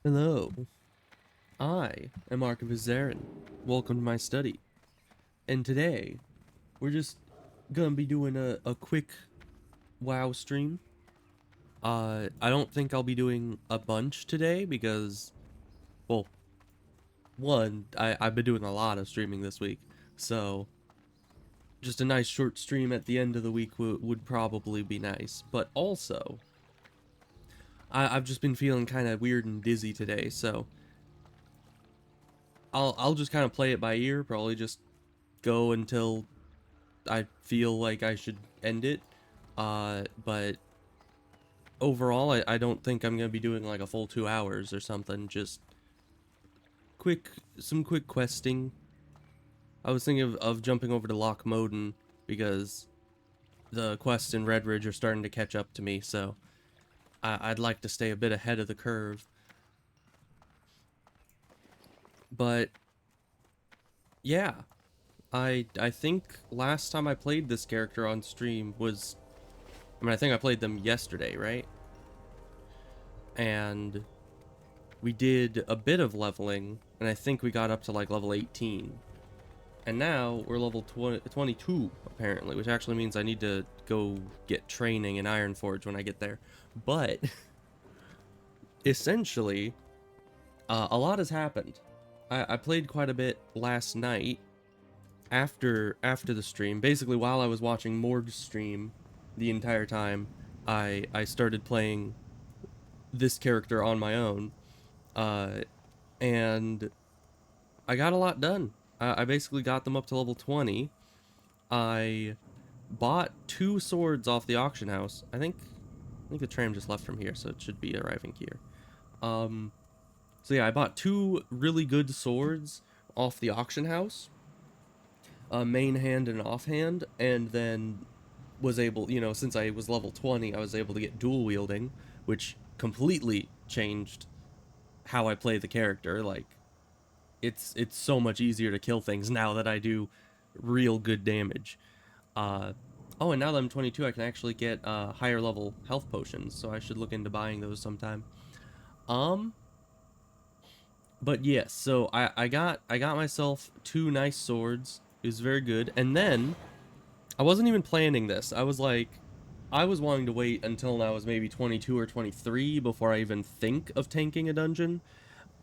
Hello, I am Archivist Zarin. Welcome to my study. And today, we're just gonna be doing a quick WoW stream. I don't think I'll be doing a bunch today because, well, one, I've been doing a lot of streaming this week. So, just a nice short stream at the end of the week would probably be nice. But also, I've just been feeling kind of weird and dizzy today, so I'll just kind of play it by ear, probably just go until I feel like I should end it. But overall, I don't think I'm gonna be doing like a full 2 hours or something. Just some quick questing. I was thinking of jumping over to Loch Moden because the quests in Red Ridge are starting to catch up to me, so I'd like to stay a bit ahead of the curve. But yeah, I think last time I played this character on stream was, I mean, I think I played them yesterday, right? And we did a bit of leveling, and I think we got up to like level 18. And now we're level 22, apparently, which actually means I need to go get training in Ironforge when I get there. But, essentially, a lot has happened. I played quite a bit last night, after the stream. Basically, while I was watching Morg's stream the entire time, I started playing this character on my own. And I got a lot done. I basically got them up to level 20. I bought 2 swords off the auction house. I think the tram just left from here, so it should be arriving here. So yeah, I bought 2 really good swords off the auction house, a main hand and an offhand, and then was able, since I was level 20, I was able to get dual wielding, which completely changed how I play the character. Like, it's so much easier to kill things now that I do real good damage. Oh, and now that I'm 22, I can actually get higher level health potions, so I should look into buying those sometime. Um, but yes, so I got myself 2 nice swords. It was very good, and then I wasn't even planning this. I was wanting to wait until I was maybe 22 or 23 before I even think of tanking a dungeon.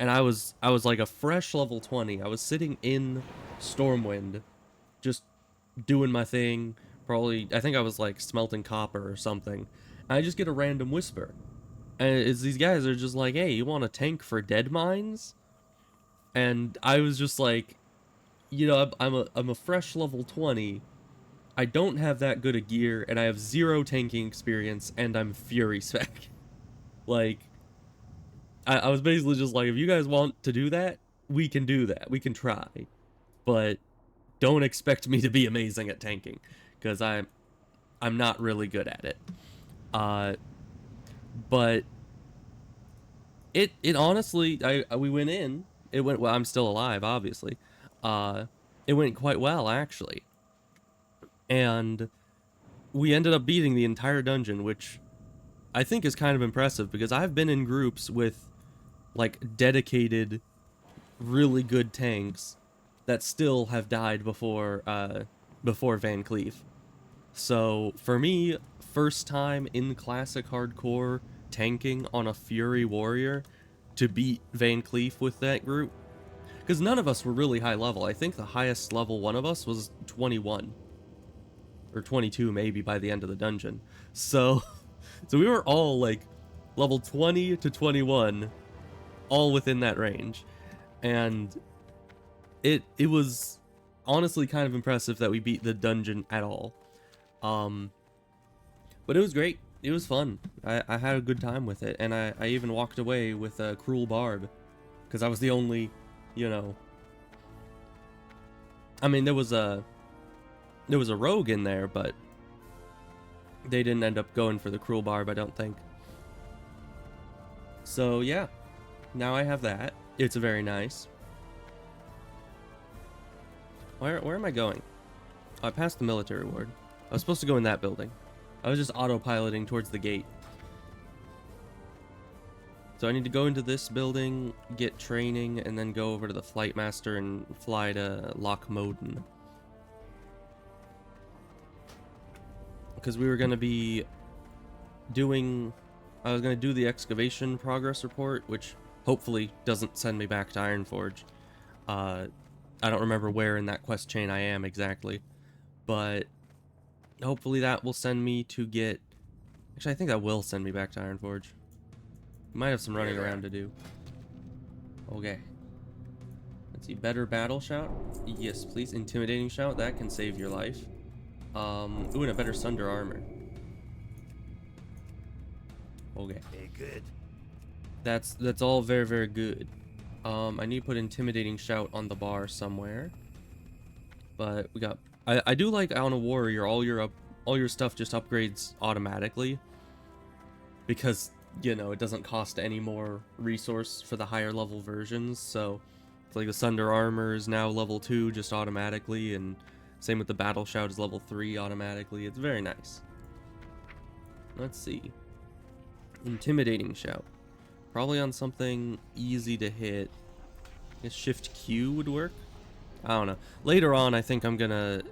And I was like a fresh level 20. I was sitting in Stormwind, just doing my thing. Probably, I think I was like smelting copper or something. And I just get a random whisper, and it's these guys are just like, "Hey, you want a tank for dead mines?" And I was just like, I'm a fresh level 20. I don't have that good a gear, and I have 0 tanking experience, and I'm Fury spec. Like, I was basically just like, if you guys want to do that, we can do that. We can try. But don't expect me to be amazing at tanking, because I'm not really good at it. Uh, but it honestly, we went in. It went well. I'm still alive, obviously. Uh, it went quite well actually, and we ended up beating the entire dungeon, which I think is kind of impressive because I've been in groups with like dedicated, really good tanks that still have died before Van Cleef. So for me, first time in classic hardcore tanking on a Fury Warrior to beat Van Cleef with that group, because none of us were really high level. I think the highest level one of us was 21 or 22 maybe by the end of the dungeon. So so we were all like level 20 to 21, all within that range. And it was honestly kind of impressive that we beat the dungeon at all. Um, but it was great. It was fun. I had a good time with it, and I even walked away with a cruel barb, because I was the only, you know. I mean, there was a rogue in there, but they didn't end up going for the cruel barb, I don't think. So yeah, now I have that. It's very nice. Where am I going? Oh, I passed the military ward. I was supposed to go in that building. I was just autopiloting towards the gate. So I need to go into this building, get training, and then go over to the Flight Master and fly to Lochmoden. Because we were going to be doing... I was going to do the excavation progress report, which hopefully doesn't send me back to Ironforge. I don't remember where in that quest chain I am exactly. But hopefully that will send me to get... Actually, I think that will send me back to Ironforge. Might have some running around to do. Okay. Let's see. Better battle shout? Yes, please. Intimidating shout. That can save your life. Ooh, and a better Sunder armor. Okay. Hey, good. That's all very, very good. I need to put intimidating shout on the bar somewhere. But we got... I do like on a warrior, all your stuff just upgrades automatically. Because, you know, it doesn't cost any more resource for the higher level versions, so it's like the Sunder armor is now level 2 just automatically, and same with the battle shout is level 3 automatically. It's very nice. Let's see. Intimidating shout. Probably on something easy to hit. I guess Shift Q would work. I don't know. Later on, I think I'm gonna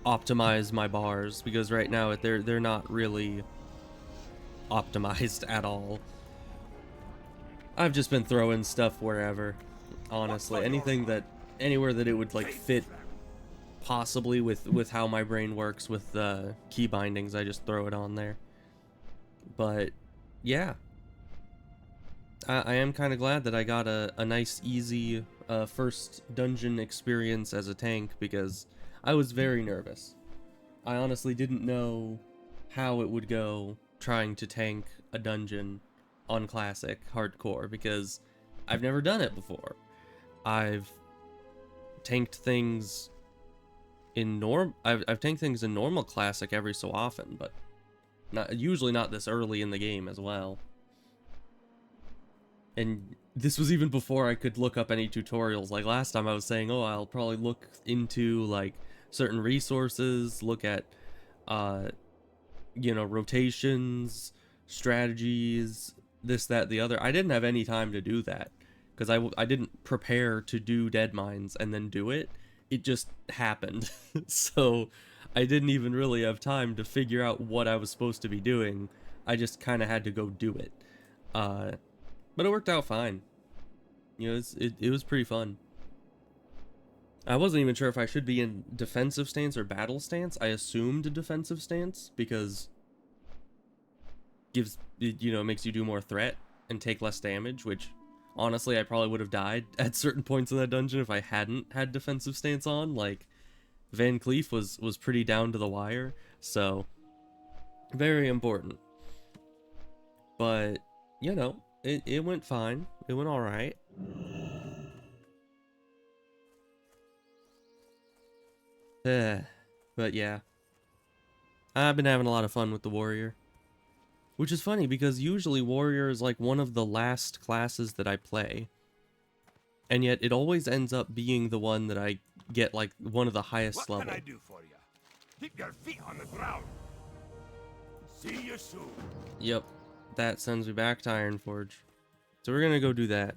optimize my bars, because right now they're not really optimized at all. I've just been throwing stuff wherever, honestly. Anywhere that it would like fit possibly with how my brain works with the key bindings, I just throw it on there. But yeah, I am kind of glad that I got a nice easy first dungeon experience as a tank, because I was very nervous. I honestly didn't know how it would go trying to tank a dungeon on classic hardcore, because I've never done it before. I've tanked things in I've tanked things in normal classic every so often, but usually not this early in the game as well. And this was even before I could look up any tutorials. Like last time I was saying, oh, I'll probably look into like certain resources, look at you know, rotations, strategies, this, that, the other. I didn't have any time to do that, because I didn't prepare to do Dead Mines and then do it. It just happened. So I didn't even really have time to figure out what I was supposed to be doing. I just kind of had to go do it. But it worked out fine. You know, it was pretty fun. I wasn't even sure if I should be in defensive stance or battle stance. I assumed a defensive stance, because you know, makes you do more threat and take less damage, which honestly I probably would have died at certain points in that dungeon if I hadn't had defensive stance on. Like Van Cleef was pretty down to the wire, so very important. But you know, it went fine. It went all right. But yeah, I've been having a lot of fun with the warrior, which is funny because usually warrior is like one of the last classes that I play, and yet it always ends up being the one that I get like one of the highest level. What can I do for you? Keep your feet on the ground. See you soon. Yep, that sends me back to Ironforge, so we're gonna go do that.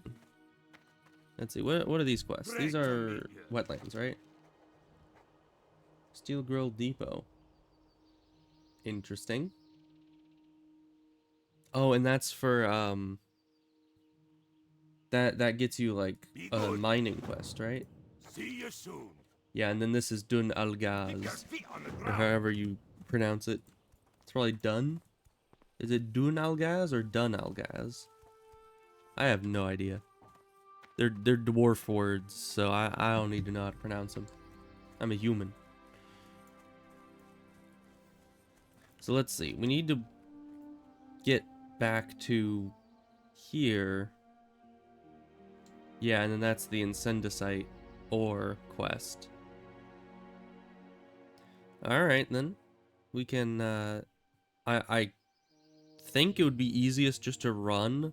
Let's see, what are these quests? These are wetlands, right? Steel Grill Depot. Interesting. Oh, and that's for that gets you like a mining quest, right? See you soon. Yeah, and then this is Dun Algaz, or however you pronounce it. It's probably Dun. Is it Dun Algaz or Dun Algaz? I have no idea. They're dwarf words, so I don't need to know how to pronounce them. I'm a human. So let's see. We need to get back to here. Yeah, and then that's the Incendicite ore quest. Alright, then. We can, I think it would be easiest just to run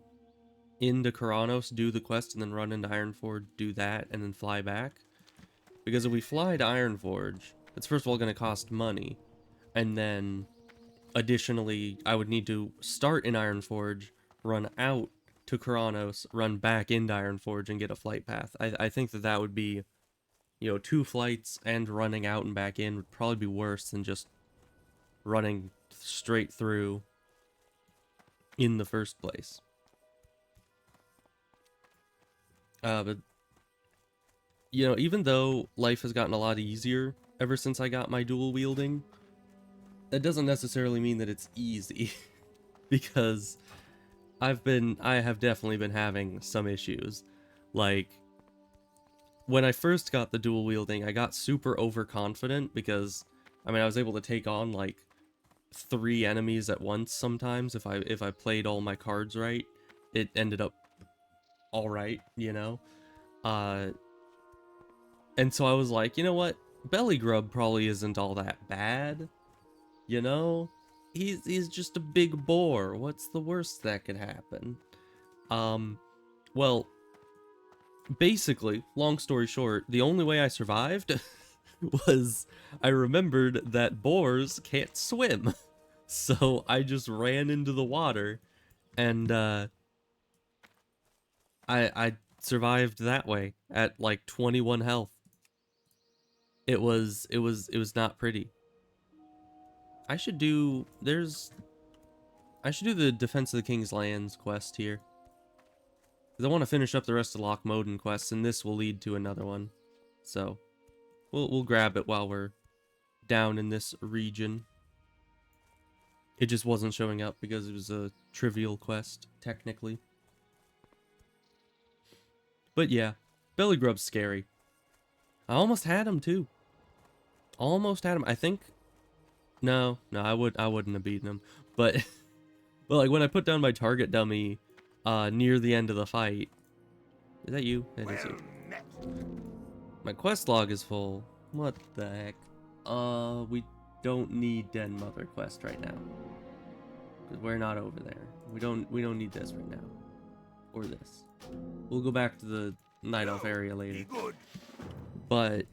into Karanos, do the quest, and then run into Ironforge, do that, and then fly back. Because if we fly to Ironforge, it's first of all going to cost money, and then additionally, I would need to start in Ironforge, run out to Keranos, run back into Ironforge, and get a flight path. I think that that would be, you know, 2 flights and running out and back in would probably be worse than just running straight through in the first place. But, you know, even though life has gotten a lot easier ever since I got my dual wielding, that doesn't necessarily mean that it's easy. Because I have definitely been having some issues. Like, when I first got the dual wielding, I got super overconfident because, I mean, I was able to take on, like, 3 enemies at once sometimes if I played all my cards right. It ended up alright, you know? And so I was like, you know what? Belly Grub probably isn't all that bad, you know? He's just a big boar. What's the worst that could happen? Well, basically, long story short, the only way I survived was I remembered that boars can't swim. So I just ran into the water and I survived that way at like 21 health. It was not pretty. I should do I should do the Defense of the King's Lands quest here. Because I want to finish up the rest of the Lochmoden quests, and this will lead to another one. So, we'll grab it while we're down in this region. It just wasn't showing up because it was a trivial quest, technically. But yeah, Belly Grub's scary. I almost had him too. Almost had him. I think. No, I wouldn't have beaten him. But, well, like when I put down my target dummy, near the end of the fight. Is that you? That is you. My quest log is full. What the heck? We don't need Den Mother quest right now. Because we're not over there. We don't need this right now. Or this. We'll go back to the Night Elf area later. But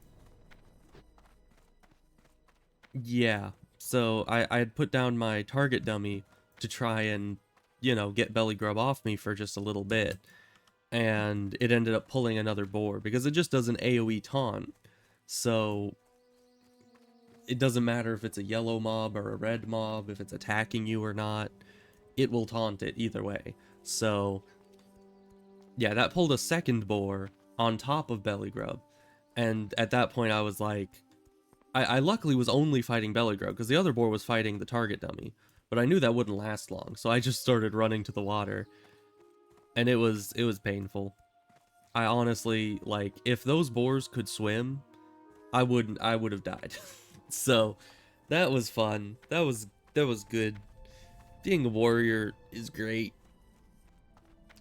yeah. So I had put down my target dummy to try and, you know, get Belly Grub off me for just a little bit. And it ended up pulling another boar because it just does an AoE taunt. So it doesn't matter if it's a yellow mob or a red mob, if it's attacking you or not, it will taunt it either way. So yeah, that pulled a second boar on top of Belly Grub. And at that point I was like, I luckily was only fighting Belly Grub because the other boar was fighting the target dummy. But I knew that wouldn't last long, so I just started running to the water. And it was painful. I honestly, like, if those boars could swim, I would have died. So, that was fun. That was good. Being a warrior is great.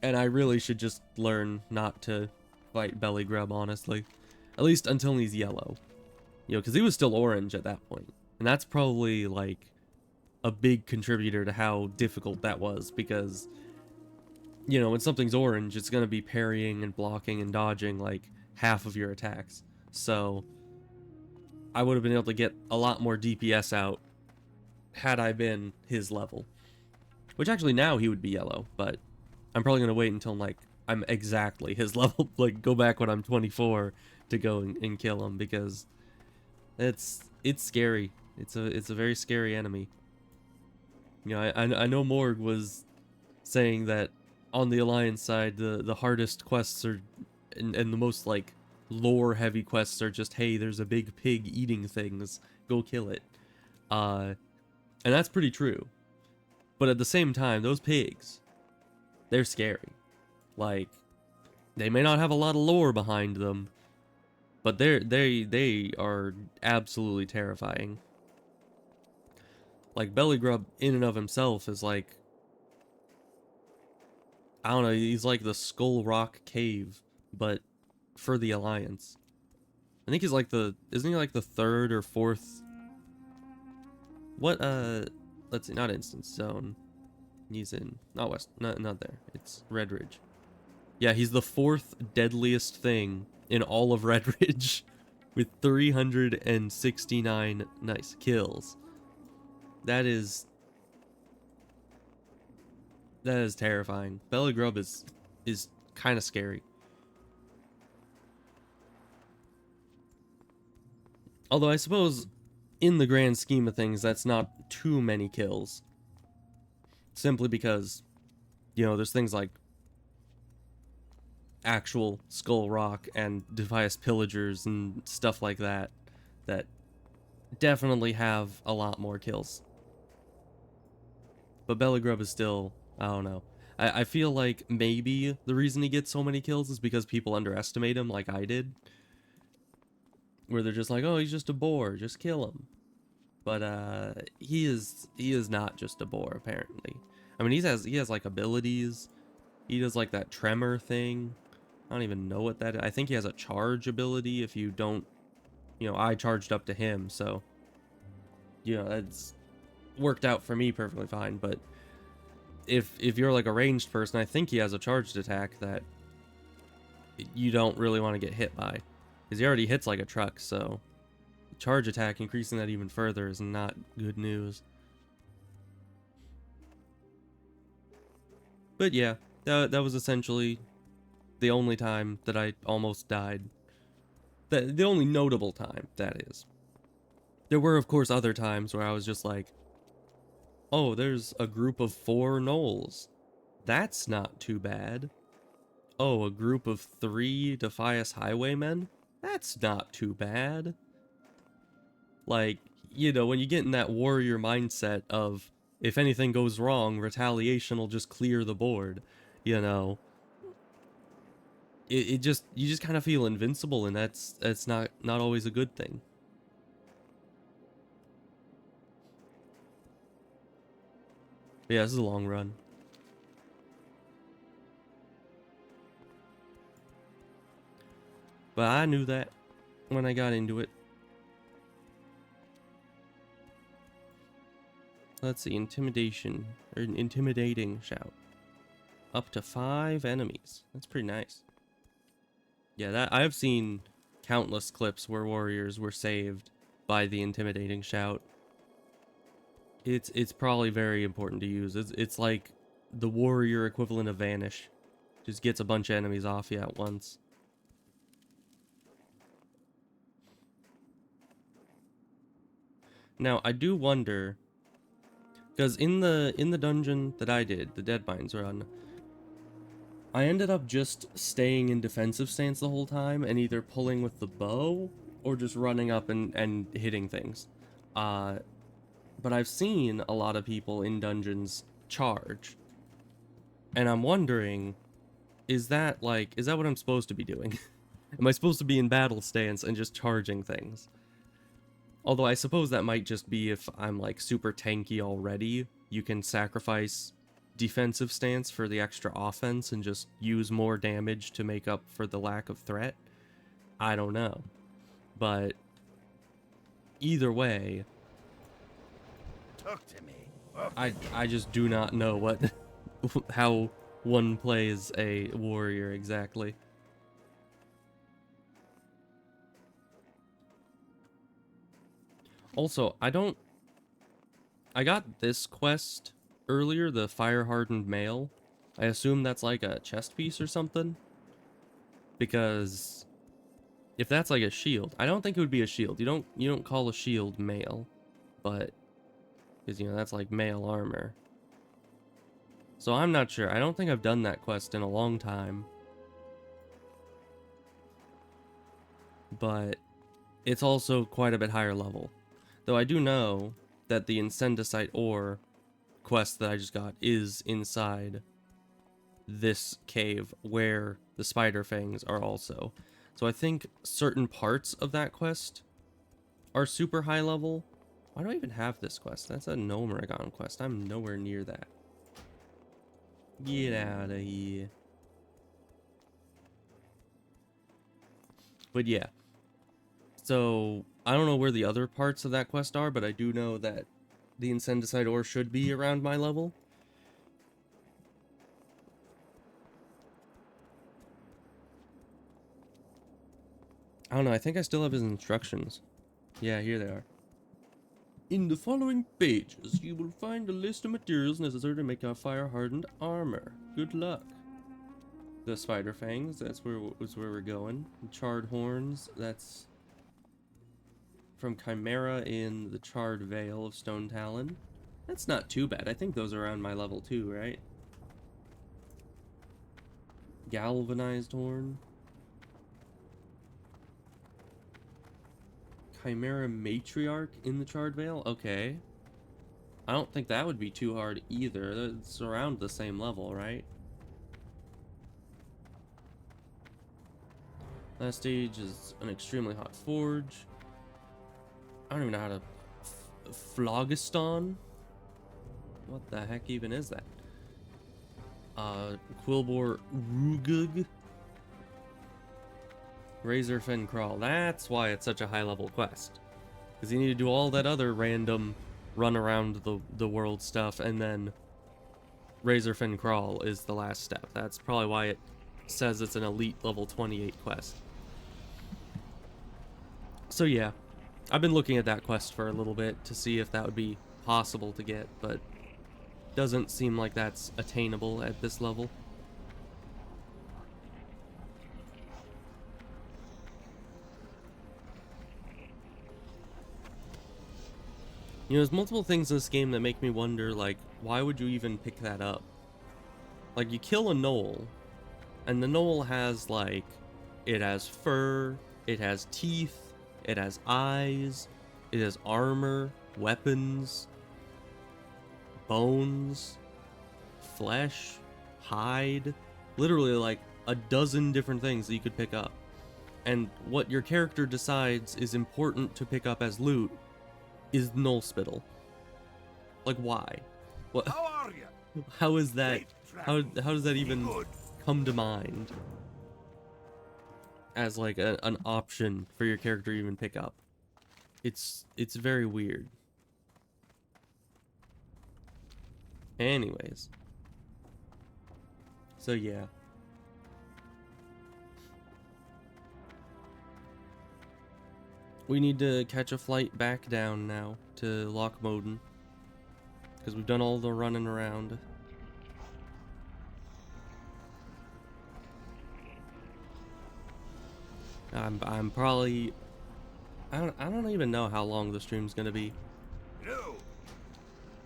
And I really should just learn not to fight Belly Grub, honestly. At least until he's yellow. You know, because he was still orange at that point. And that's probably, like, a big contributor to how difficult that was, because, you know, when something's orange, it's going to be parrying and blocking and dodging, like, half of your attacks. So, I would have been able to get a lot more DPS out had I been his level. Which actually now he would be yellow, but I'm probably going to wait until, like, I'm exactly his level. Like, go back when I'm 24 to go and kill him, because it's scary. It's a very scary enemy. You know, I know Morg was saying that on the Alliance side, the hardest quests are, and the most, like, lore-heavy quests are just, hey, there's a big pig eating things, go kill it. And that's pretty true. But at the same time, those pigs, they're scary. Like, they may not have a lot of lore behind them, but they are absolutely terrifying. Like, Belly Grub in and of himself is like, I don't know, he's like the Skull Rock Cave, but for the Alliance. I think he's like isn't he like the 3rd or 4th? What, let's see, not Instance Zone. He's in, not West, not there. It's Red Ridge. Yeah, he's the 4th deadliest thing in all of Red Ridge with 369 nice kills. That is That is terrifying. Belly grub is kind of scary. Although I suppose in the grand scheme of things, that's not too many kills. Simply because, you know, there's things like actual Skull Rock and Devious Pillagers and stuff like that that definitely have a lot more kills. But Belly Grub is still, I don't know. I feel like maybe the reason he gets so many kills is because people underestimate him like I did. Where they're just like, oh, he's just a boar, just kill him. But he is not just a boar, apparently. I mean, he has like abilities. He does like that tremor thing. I don't even know what that is. I think he has a charge ability if you don't, you know, I charged up to him, so, you know, that's worked out for me perfectly fine. But if you're like a ranged person, I think he has a charged attack that you don't really want to get hit by, because he already hits like a truck, so charge attack increasing that even further is not good news. But yeah, that was essentially the only time that I almost died. The only notable time, that is. There were, of course, other times where I was just like, oh, there's a group of 4 gnolls. That's not too bad. Oh, a group of 3 Defias Highwaymen? That's not too bad. Like, you know, when you get in that warrior mindset of, if anything goes wrong, retaliation will just clear the board, you know. You just kind of feel invincible, and that's not always a good thing. But yeah, this is a long run. But I knew that when I got into it. Let's see, intimidation, or an intimidating shout. Up to 5 enemies. That's pretty nice. Yeah, that I've seen countless clips where warriors were saved by the intimidating shout. It's probably very important to use. It's like the warrior equivalent of vanish. Just gets a bunch of enemies off you at once. Now, I do wonder, because in the dungeon that I did, the Deadmines run, I ended up just staying in defensive stance the whole time and either pulling with the bow or just running up and hitting things. But I've seen a lot of people in dungeons charge. And I'm wondering, is that what I'm supposed to be doing? Am I supposed to be in battle stance and just charging things? Although I suppose that might just be if I'm like super tanky already. You can sacrifice defensive stance for the extra offense and just use more damage to make up for the lack of threat. I don't know. But either way, Talk to me. I just do not know what how one plays a warrior exactly. Also, I got this quest earlier, the Fire Hardened Mail. I assume that's like a chest piece or something. Because if that's like a shield, I don't think it would be a shield. You don't call a shield mail, but because you know that's like mail armor. So I'm not sure. I don't think I've done that quest in a long time. But it's also quite a bit higher level. Though I do know that the Incendicite ore quest that I just got is inside this cave where the spider fangs are also. So I think certain parts of that quest are super high level. Why do I even have this quest? That's a Gnomeragon quest. I'm nowhere near that. Get out of here. But yeah. So I don't know where the other parts of that quest are, but I do know that the Incendicite ore should be around my level. I don't know, I think I still have his instructions. Yeah, here they are. In the following pages, you will find a list of materials necessary to make our fire-hardened armor. Good luck. The spider fangs, that's where we're going. Charred horns, that's from Chimera in the Charred Vale of Stone Talon. That's not too bad. I think those are around my level 2, right? Galvanized horn. Chimera Matriarch in the Charred Vale? Okay. I don't think that would be too hard either. It's around the same level, right? Last stage is an extremely hot forge. I don't even know how to... Phlogiston? What the heck even is that? Quilboar Rugug. Razorfen Crawl. That's why it's such a high level quest. Because you need to do all that other random run around the world stuff, and then Razorfen Crawl is the last step. That's probably why it says it's an elite level 28 quest. So yeah, I've been looking at that quest for a little bit to see if that would be possible to get, but doesn't seem like that's attainable at this level. You know, there's multiple things in this game that make me wonder, like, why would you even pick that up? Like, you kill a gnoll, and the gnoll has, like, it has fur, it has teeth, it has eyes, it has armor, weapons, bones, flesh, hide, literally like a dozen different things that you could pick up. And what your character decides is important to pick up as loot is gnoll spittle. Like, why? What? How are you? How is that? Great How travel. does that even Good. come to mind as like an option for your character to even pick up? It's very weird. Anyways, so yeah. We need to catch a flight back down now to Lochmoden, because we've done all the running around. I'm probably... I don't even know how long the stream's gonna be. No.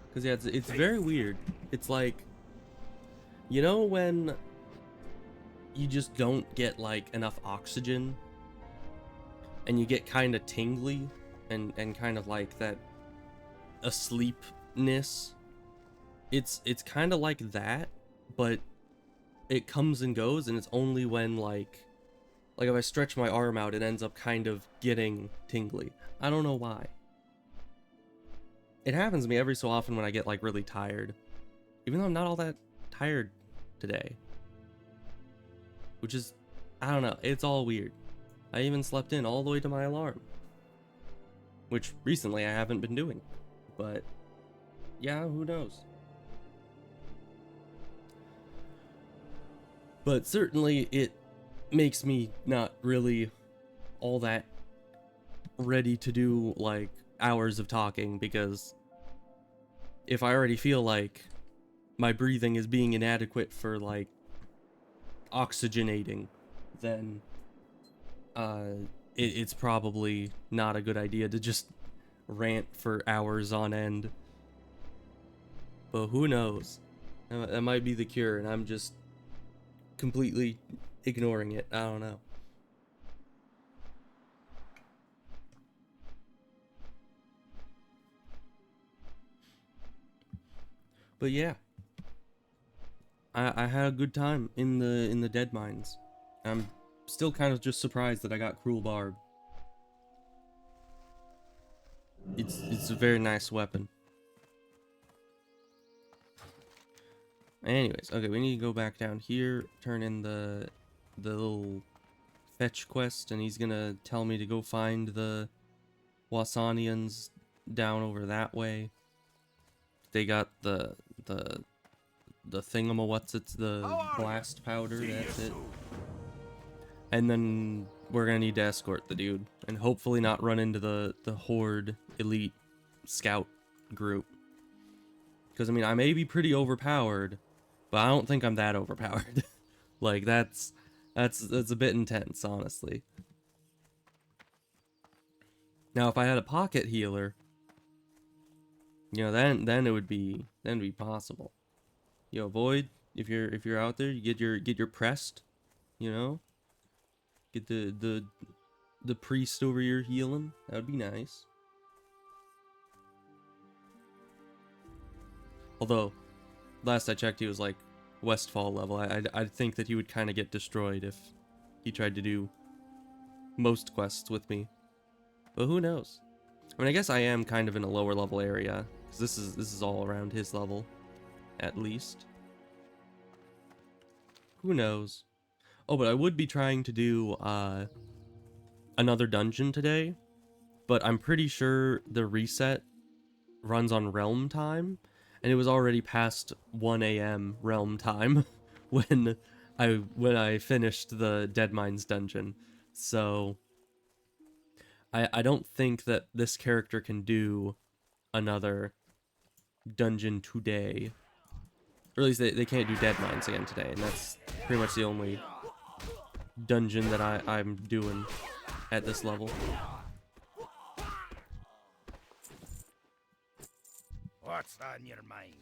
Because yeah, it's very weird. It's like, you know when you just don't get like enough oxygen and you get kind of tingly and kind of like that asleepness? It's kind of like that, but it comes and goes, and it's only when like if I stretch my arm out, it ends up kind of getting tingly. I don't know why. It happens to me every so often when I get like really tired, even though I'm not all that tired today, which is, I don't know, it's all weird. I even slept in all the way to my alarm, which recently I haven't been doing, but yeah, who knows. But certainly it makes me not really all that ready to do like hours of talking, because if I already feel like my breathing is being inadequate for like oxygenating, then it's probably not a good idea to just rant for hours on end. But who knows? That might be the cure, and I'm just completely ignoring it. I don't know. But yeah, I had a good time in the dead mines. I'm still kind of just surprised that I got Cruel Barb. It's a very nice weapon. Anyways, okay, we need to go back down here, turn in the little fetch quest, and he's gonna tell me to go find the Wasanians down over that way. They got the thingamawhatsits, the blast powder, that's it. And then we're gonna need to escort the dude, and hopefully not run into the horde elite scout group. Because, I mean, I may be pretty overpowered, but I don't think I'm that overpowered. Like, that's a bit intense, honestly. Now, if I had a pocket healer, you know, then it would be possible. You know, Void, if you're out there, you get your pressed, you know, get the priest over here healing. That would be nice. Although, last I checked, he was like Westfall level. I think that he would kind of get destroyed if he tried to do most quests with me. But who knows? I mean, I guess I am kind of in a lower level area, because this is all around his level, at least. Who knows? Oh, but I would be trying to do another dungeon today, but I'm pretty sure the reset runs on realm time, and it was already past 1 a.m. realm time when I finished the Dead Mines dungeon. So I don't think that this character can do another dungeon today. Or at least they can't do Dead Mines again today, and that's pretty much the only dungeon that I'm doing at this level. What's on your mind?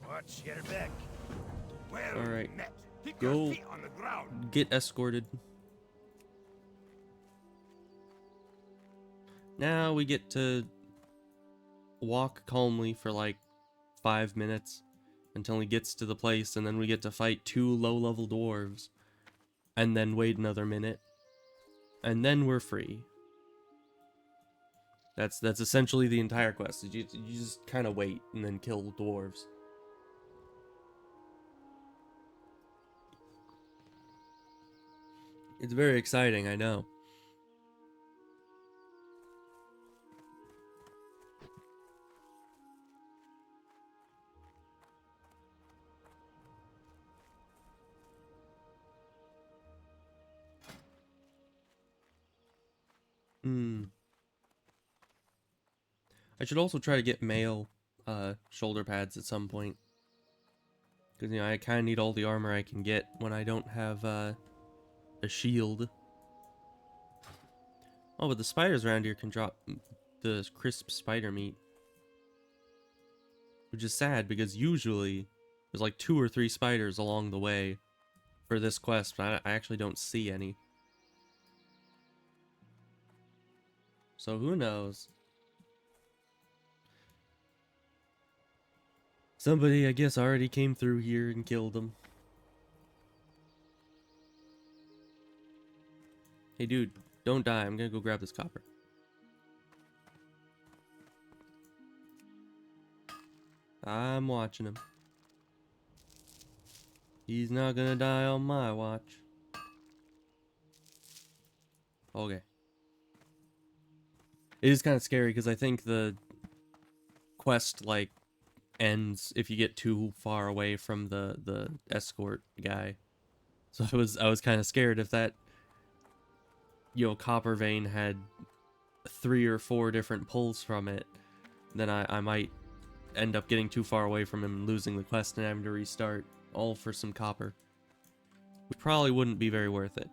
What's your back? Well Alright, met. Keep go your feet on the ground. get escorted. Now we get to walk calmly for like 5 minutes until he gets to the place, and then we get to fight 2 low-level dwarves, and then wait another minute, and then we're free. That's essentially the entire quest. You just kind of wait and then kill dwarves. It's very exciting, I know. I should also try to get male shoulder pads at some point. Because, you know, I kind of need all the armor I can get when I don't have a shield. Oh, but the spiders around here can drop the crisp spider meat. Which is sad, because usually there's like 2 or 3 spiders along the way for this quest, but I actually don't see any. So who knows? Somebody, I guess, already came through here and killed him. Hey dude, don't die. I'm gonna go grab this copper. I'm watching him. He's not gonna die on my watch. Okay. It is kind of scary because I think the quest, like, ends if you get too far away from the escort guy. So I was kind of scared if that, you know, copper vein had 3 or 4 different pulls from it, then I might end up getting too far away from him and losing the quest and having to restart, all for some copper. Which probably wouldn't be very worth it.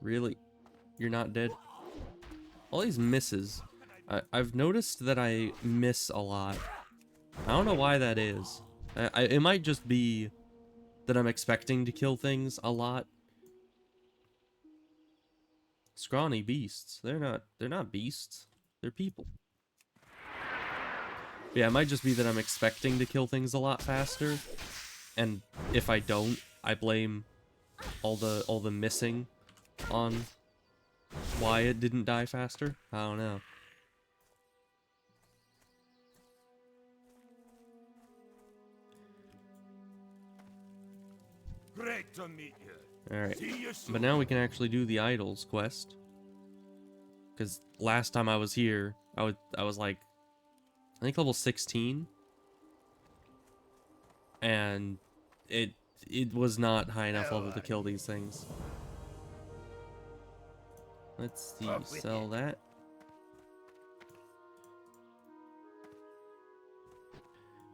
Really? You're not dead? All these misses. I've noticed that I miss a lot. I don't know why that is. It might just be that I'm expecting to kill things a lot. Scrawny beasts. They're not beasts. They're people. But yeah, it might just be that I'm expecting to kill things a lot faster. And if I don't, I blame all the missing on why it didn't die faster. I don't know. Great to meet you. Alright, See you soon. but now we can actually do the idols quest. Because last time I was here, I was like, I think level 16, and it was not high enough level to kill these things. Let's see, sell that.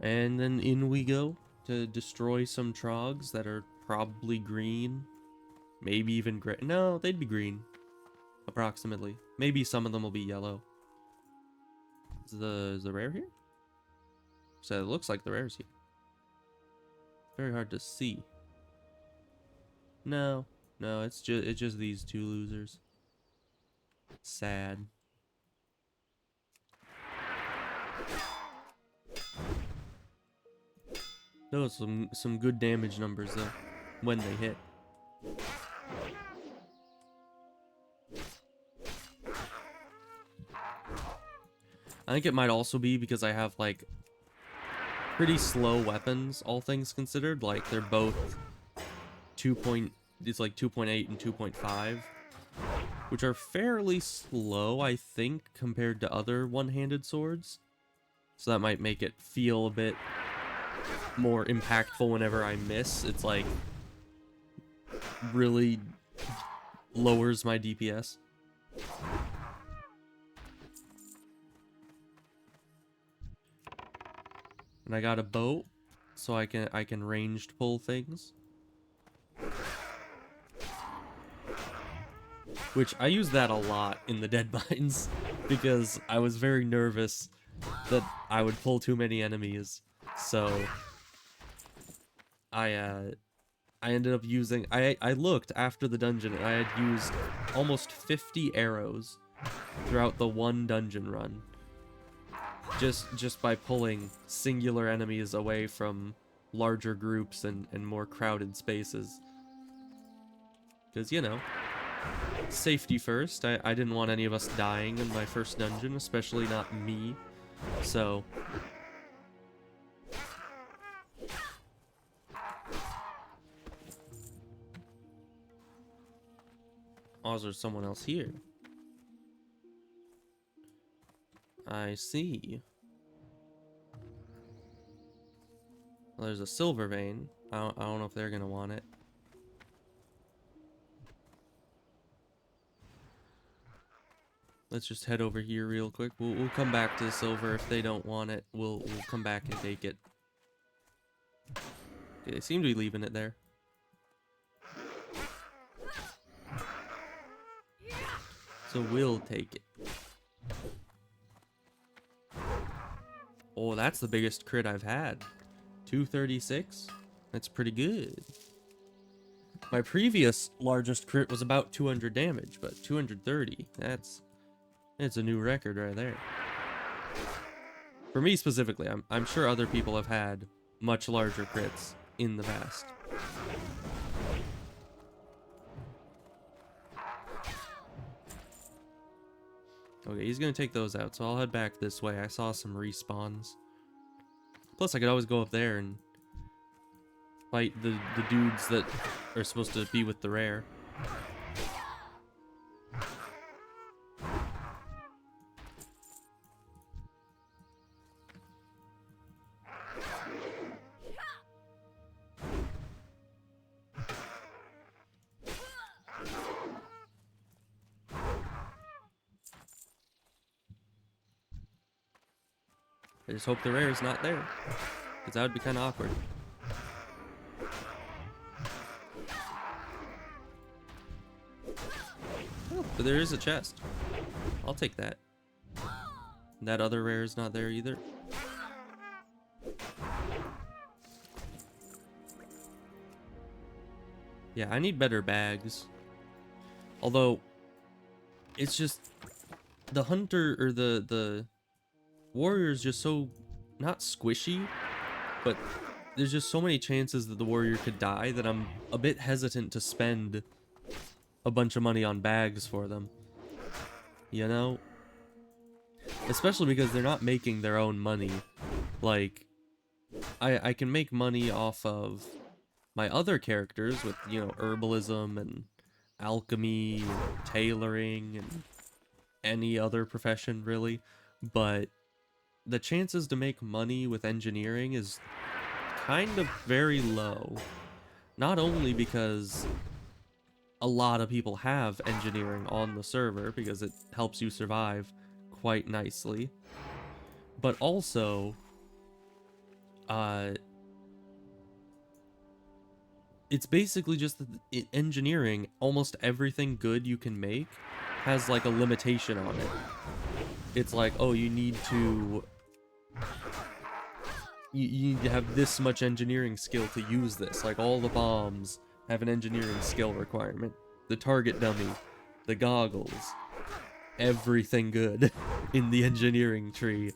And then in we go to destroy some trogs that are probably green. Maybe even gray. No, they'd be green. Approximately. Maybe some of them will be yellow. Is the rare here? So it looks like the rare's here. Very hard to see. No, it's just these two losers. Sad. No, some good damage numbers though when they hit. I think it might also be because I have like pretty slow weapons, all things considered. Like they're both it's like 2.8 and 2.5, which are fairly slow, I think, compared to other one-handed swords. So that might make it feel a bit more impactful whenever I miss. It's like really lowers my DPS. And I got a bow, so I can ranged pull things. Which I use that a lot in the Dead Mines because I was very nervous that I would pull too many enemies. So I ended up using I looked after the dungeon and I had used almost 50 arrows throughout the one dungeon run. Just by pulling singular enemies away from larger groups and more crowded spaces. Because, you know, safety first. I didn't want any of us dying in my first dungeon, especially not me. So oh, there's someone else here. I see. Well, there's a silver vein. I don't know if they're gonna want it. Let's just head over here real quick. We'll come back to the silver if they don't want it. We'll come back and take it. Okay, they seem to be leaving it there. So we'll take it. Oh, that's the biggest crit I've had. 236? That's pretty good. My previous largest crit was about 200 damage, but 230, it's a new record right there. For me specifically, I'm sure other people have had much larger crits in the past. Okay, he's gonna take those out, so I'll head back this way. I saw some respawns. Plus, I could always go up there and fight the dudes that are supposed to be with the rare. I just hope the rare is not there, because that would be kind of awkward. Oh, but there is a chest. I'll take that. That other rare is not there either. Yeah, I need better bags. Although, it's just the hunter or the warrior is just so not squishy, but there's just so many chances that the warrior could die that I'm a bit hesitant to spend a bunch of money on bags for them. You know? Especially because they're not making their own money. Like, I can make money off of my other characters with, you know, herbalism and alchemy and tailoring and any other profession, really. but the chances to make money with engineering is kind of very low. Not only because a lot of people have engineering on the server because it helps you survive quite nicely, but also it's basically just that in engineering, almost everything good you can make has like a limitation on it. It's like, oh, you need to have this much engineering skill to use this. Like all the bombs have an engineering skill requirement. The target dummy, the goggles, everything good in the engineering tree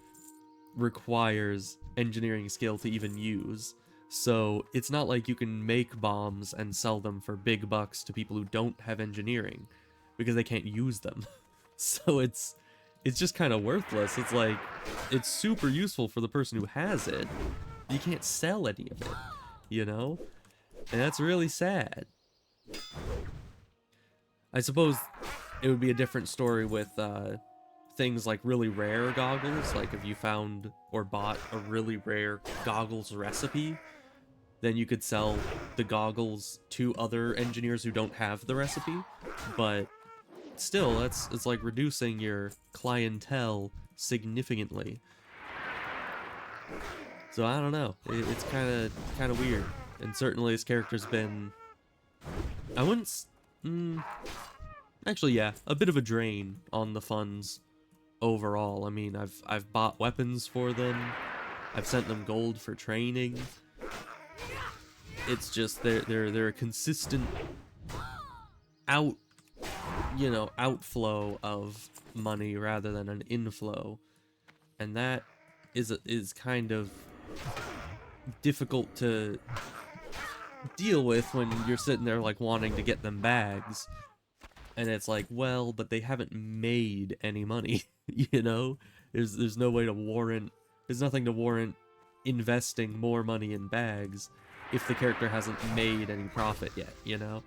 requires engineering skill to even use. So it's not like you can make bombs and sell them for big bucks to people who don't have engineering because they can't use them. So it's just kind of worthless. It's like, it's super useful for the person who has it. You can't sell any of it, you know? And that's really sad. I suppose it would be a different story with things like really rare goggles. Like if you found or bought a really rare goggles recipe, then you could sell the goggles to other engineers who don't have the recipe. But still, it's like reducing your clientele significantly. So I don't know. It's kind of weird. And certainly his character's been, I wouldn't. Actually, yeah, a bit of a drain on the funds overall. I mean, I've bought weapons for them. I've sent them gold for training. It's just they're a consistent outflow of money rather than an inflow, and that is kind of difficult to deal with when you're sitting there like wanting to get them bags, and it's like, well, but they haven't made any money. You know, there's no way to warrant, there's nothing to warrant investing more money in bags if the character hasn't made any profit yet, you know?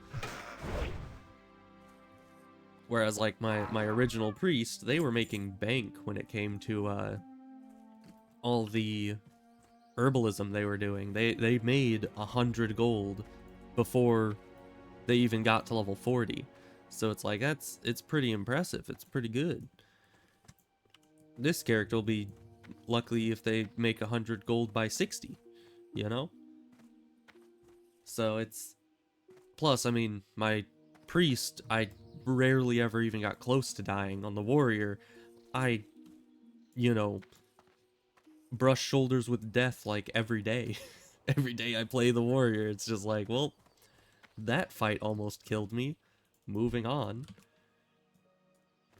Whereas like my original priest, they were making bank when it came to all the herbalism they were doing. They made 100 gold before they even got to level 40. So it's like, it's pretty impressive. It's pretty good. This character will be lucky if they make 100 gold by 60, you know? So it's, plus, I mean, my priest, I rarely ever even got close to dying. On the warrior, I, brush shoulders with death like every day. Every day I play the warrior, it's just like, well, that fight almost killed me. Moving on.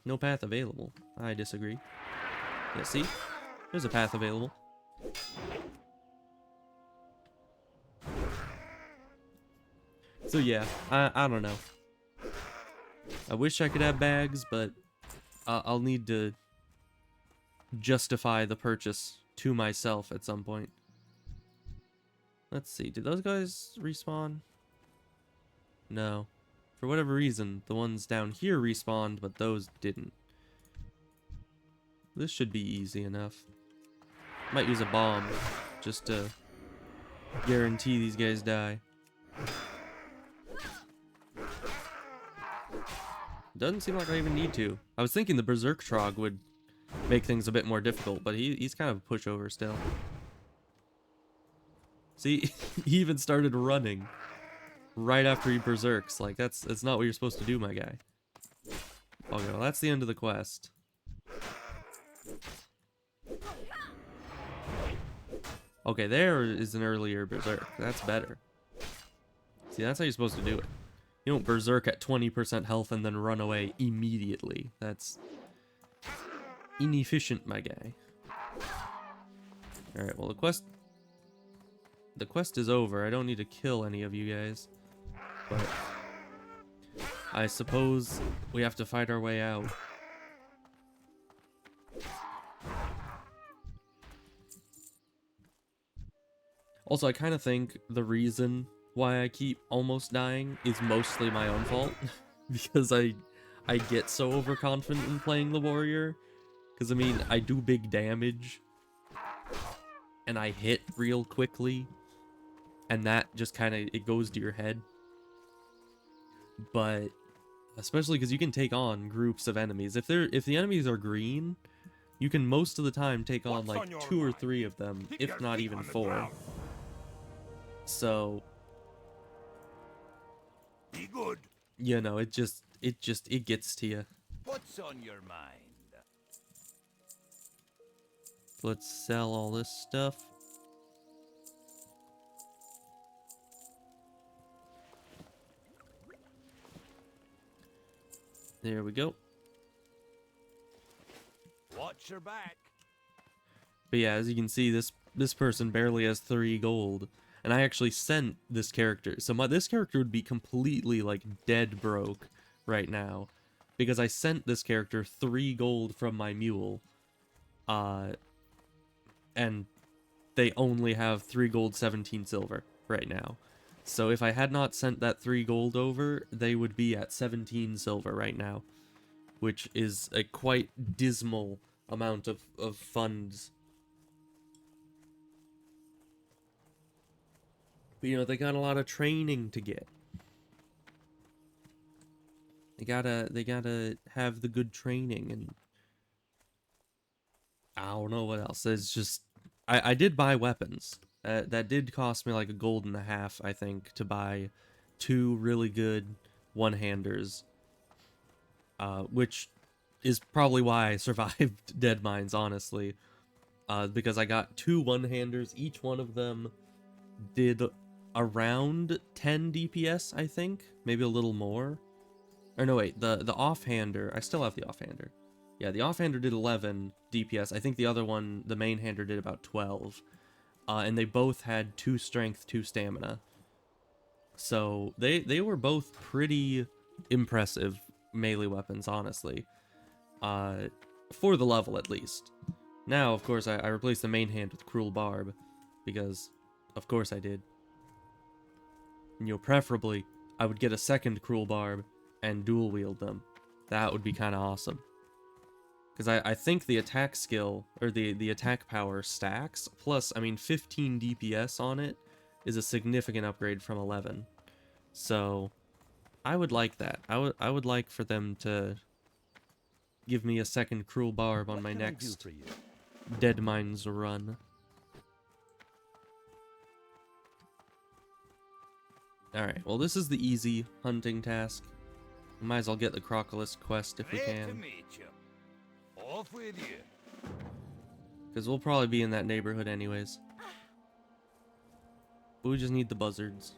No path available. I disagree. Yeah, see? There's a path available. So yeah, I don't know. I wish I could have bags, but I'll need to justify the purchase to myself at some point. Let's see, did those guys respawn? No. For whatever reason, the ones down here respawned, but those didn't. This should be easy enough. Might use a bomb, just to guarantee these guys die. Doesn't seem like I even need to. I was thinking the Berserk Trog would make things a bit more difficult, but he's kind of a pushover still. See, he even started running right after he berserks. Like, that's not what you're supposed to do, my guy. Okay, well, that's the end of the quest. Okay, there is an earlier berserk. That's better. See, that's how you're supposed to do it. You don't berserk at 20% health and then run away immediately. That's inefficient, my guy. Alright, well, the quest is over. I don't need to kill any of you guys. But I suppose we have to fight our way out. Also, I kind of think the reason why I keep almost dying is mostly my own fault. Because I get so overconfident in playing the warrior. Because, I mean, I do big damage, and I hit real quickly, and that just kind of, it goes to your head. But, especially because you can take on groups of enemies. If the enemies are green, you can most of the time take on, like, 2 or 3 of them, if not even 4. So, Be good. you know, it gets to you. What's on your mind? Let's sell all this stuff. There we go. Watch your back. But yeah, as you can see, this person barely has 3 gold. And I actually sent this character. So this character would be completely, like, dead broke right now. Because I sent this character 3 gold from my mule. And they only have 3 gold, 17 silver right now. So if I had not sent that 3 gold over, they would be at 17 silver right now. Which is a quite dismal amount of funds. But, you know, they got a lot of training to get. They gotta have the good training, and I don't know what else. It's just, I did buy weapons. That did cost me like a gold and a half, I think, to buy 2 really good one-handers. Which is probably why I survived Dead Mines, honestly. Because I got 2 one-handers, each one of them did around 10 DPS, I think, maybe a little more. Or no, wait, the offhander, I still have the offhander. Yeah, the offhander did 11 DPS. I think the other one, the main hander, did about 12. And they both had 2 strength, 2 stamina. So they were both pretty impressive melee weapons, honestly. For the level, at least. Now, of course, I replaced the main hand with Cruel Barb, because, of course I did. You know, preferably, I would get a second Cruel Barb and dual wield them. That would be kind of awesome. Because I think the attack skill, or the attack power stacks, plus, I mean, 15 DPS on it is a significant upgrade from 11. So, I would like that. I would like for them to give me a second Cruel Barb on my next Dead Mines run. Alright, well, this is the easy hunting task. We might as well get the Crocolus quest if we Glad to can. meet you. Off with you. Because we'll probably be in that neighborhood anyways. But we just need the buzzards.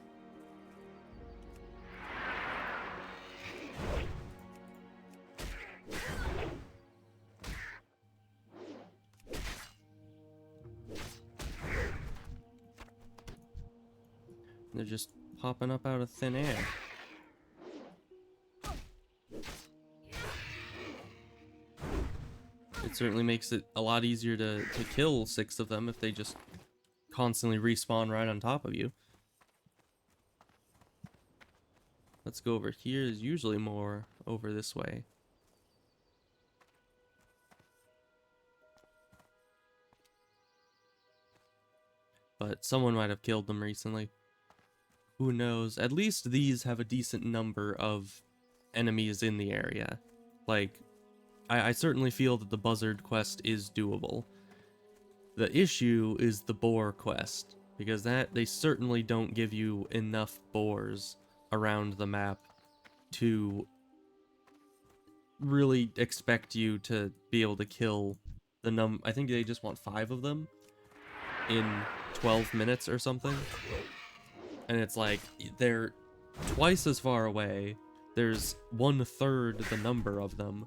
They're just popping up out of thin air. It certainly makes it a lot easier to kill 6 of them if they just constantly respawn right on top of you. Let's go over here. There's usually more over this way. But someone might have killed them recently. Who knows? At least these have a decent number of enemies in the area. Like, I certainly feel that the buzzard quest is doable. The issue is the boar quest, because they certainly don't give you enough boars around the map to really expect you to be able to kill the I think they just want 5 of them in 12 minutes or something. And it's like, they're twice as far away, there's 1/3 the number of them,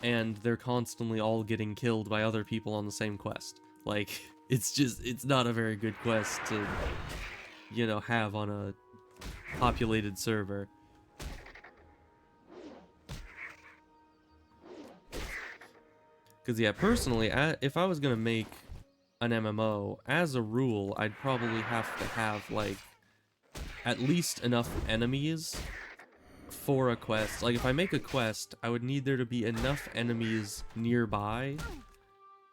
and they're constantly all getting killed by other people on the same quest. Like, it's not a very good quest to, you know, have on a populated server. Because, yeah, personally, if I was going to make an MMO, as a rule, I'd probably have to have, like, at least enough enemies for a quest. Like, if I make a quest, I would need there to be enough enemies nearby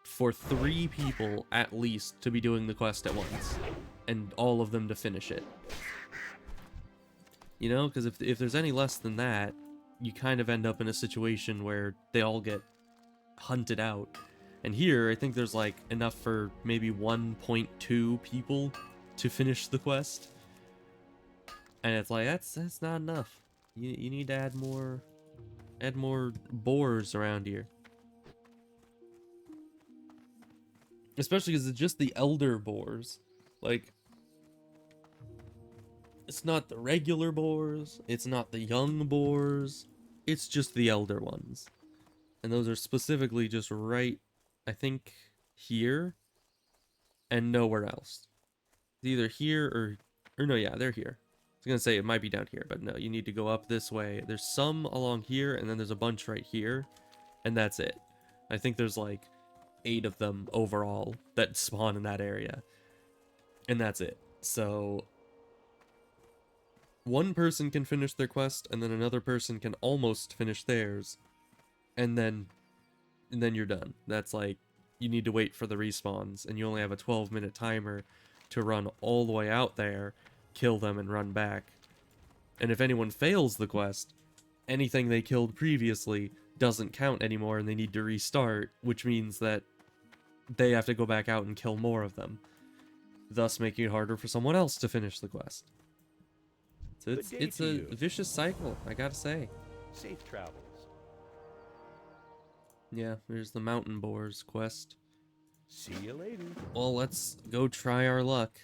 for 3 people at least to be doing the quest at once, and all of them to finish it. You know, because if there's any less than that, you kind of end up in a situation where they all get hunted out. And here, I think there's like enough for maybe 1.2 people to finish the quest. And it's like, that's not enough. You need to add more boars around here. Especially because it's just the elder boars. Like, it's not the regular boars, it's not the young boars, it's just the elder ones. And those are specifically just right, I think, here, and nowhere else. It's either here or no, yeah, they're here. I was gonna say it might be down here, but no, you need to go up this way. There's some along here, and then there's a bunch right here, and that's it. I think there's like 8 of them overall that spawn in that area, and that's it. So one person can finish their quest, and then another person can almost finish theirs, and then you're done. That's like, you need to wait for the respawns, and you only have a 12-minute timer to run all the way out there, kill them, and run back. And if anyone fails the quest, anything they killed previously doesn't count anymore, and they need to restart, which means that they have to go back out and kill more of them, thus making it harder for someone else to finish the quest. So it's a vicious cycle, I gotta say. Safe travels. Yeah, there's the mountain boars quest. See you later. Well, let's go try our luck.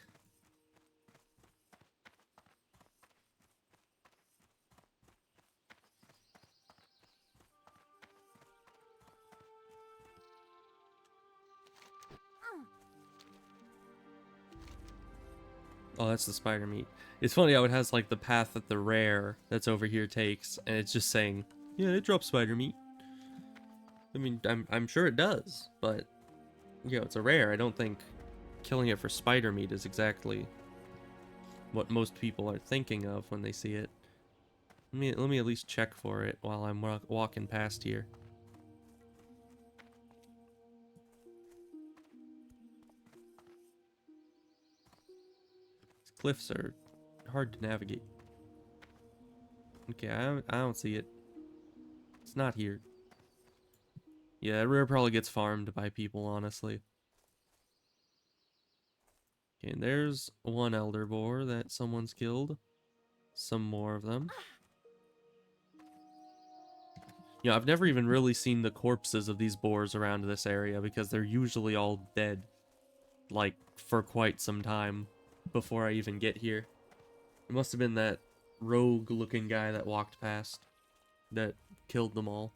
Oh, that's the spider meat. It's funny how it has like the path that the rare that's over here takes, and it's just saying, yeah, it drops spider meat. I mean, I'm sure it does, but you know, it's a rare. I don't think killing it for spider meat is exactly what most people are thinking of when they see it. Let me at least check for it while I'm walking past here. These cliffs are hard to navigate. Okay, I don't see it. It's not here. Yeah, that rare probably gets farmed by people, honestly. Okay, and there's one elder boar that someone's killed. Some more of them. You know, I've never even really seen the corpses of these boars around this area because they're usually all dead, like, for quite some time before I even get here. It must have been that rogue-looking guy that walked past that killed them all.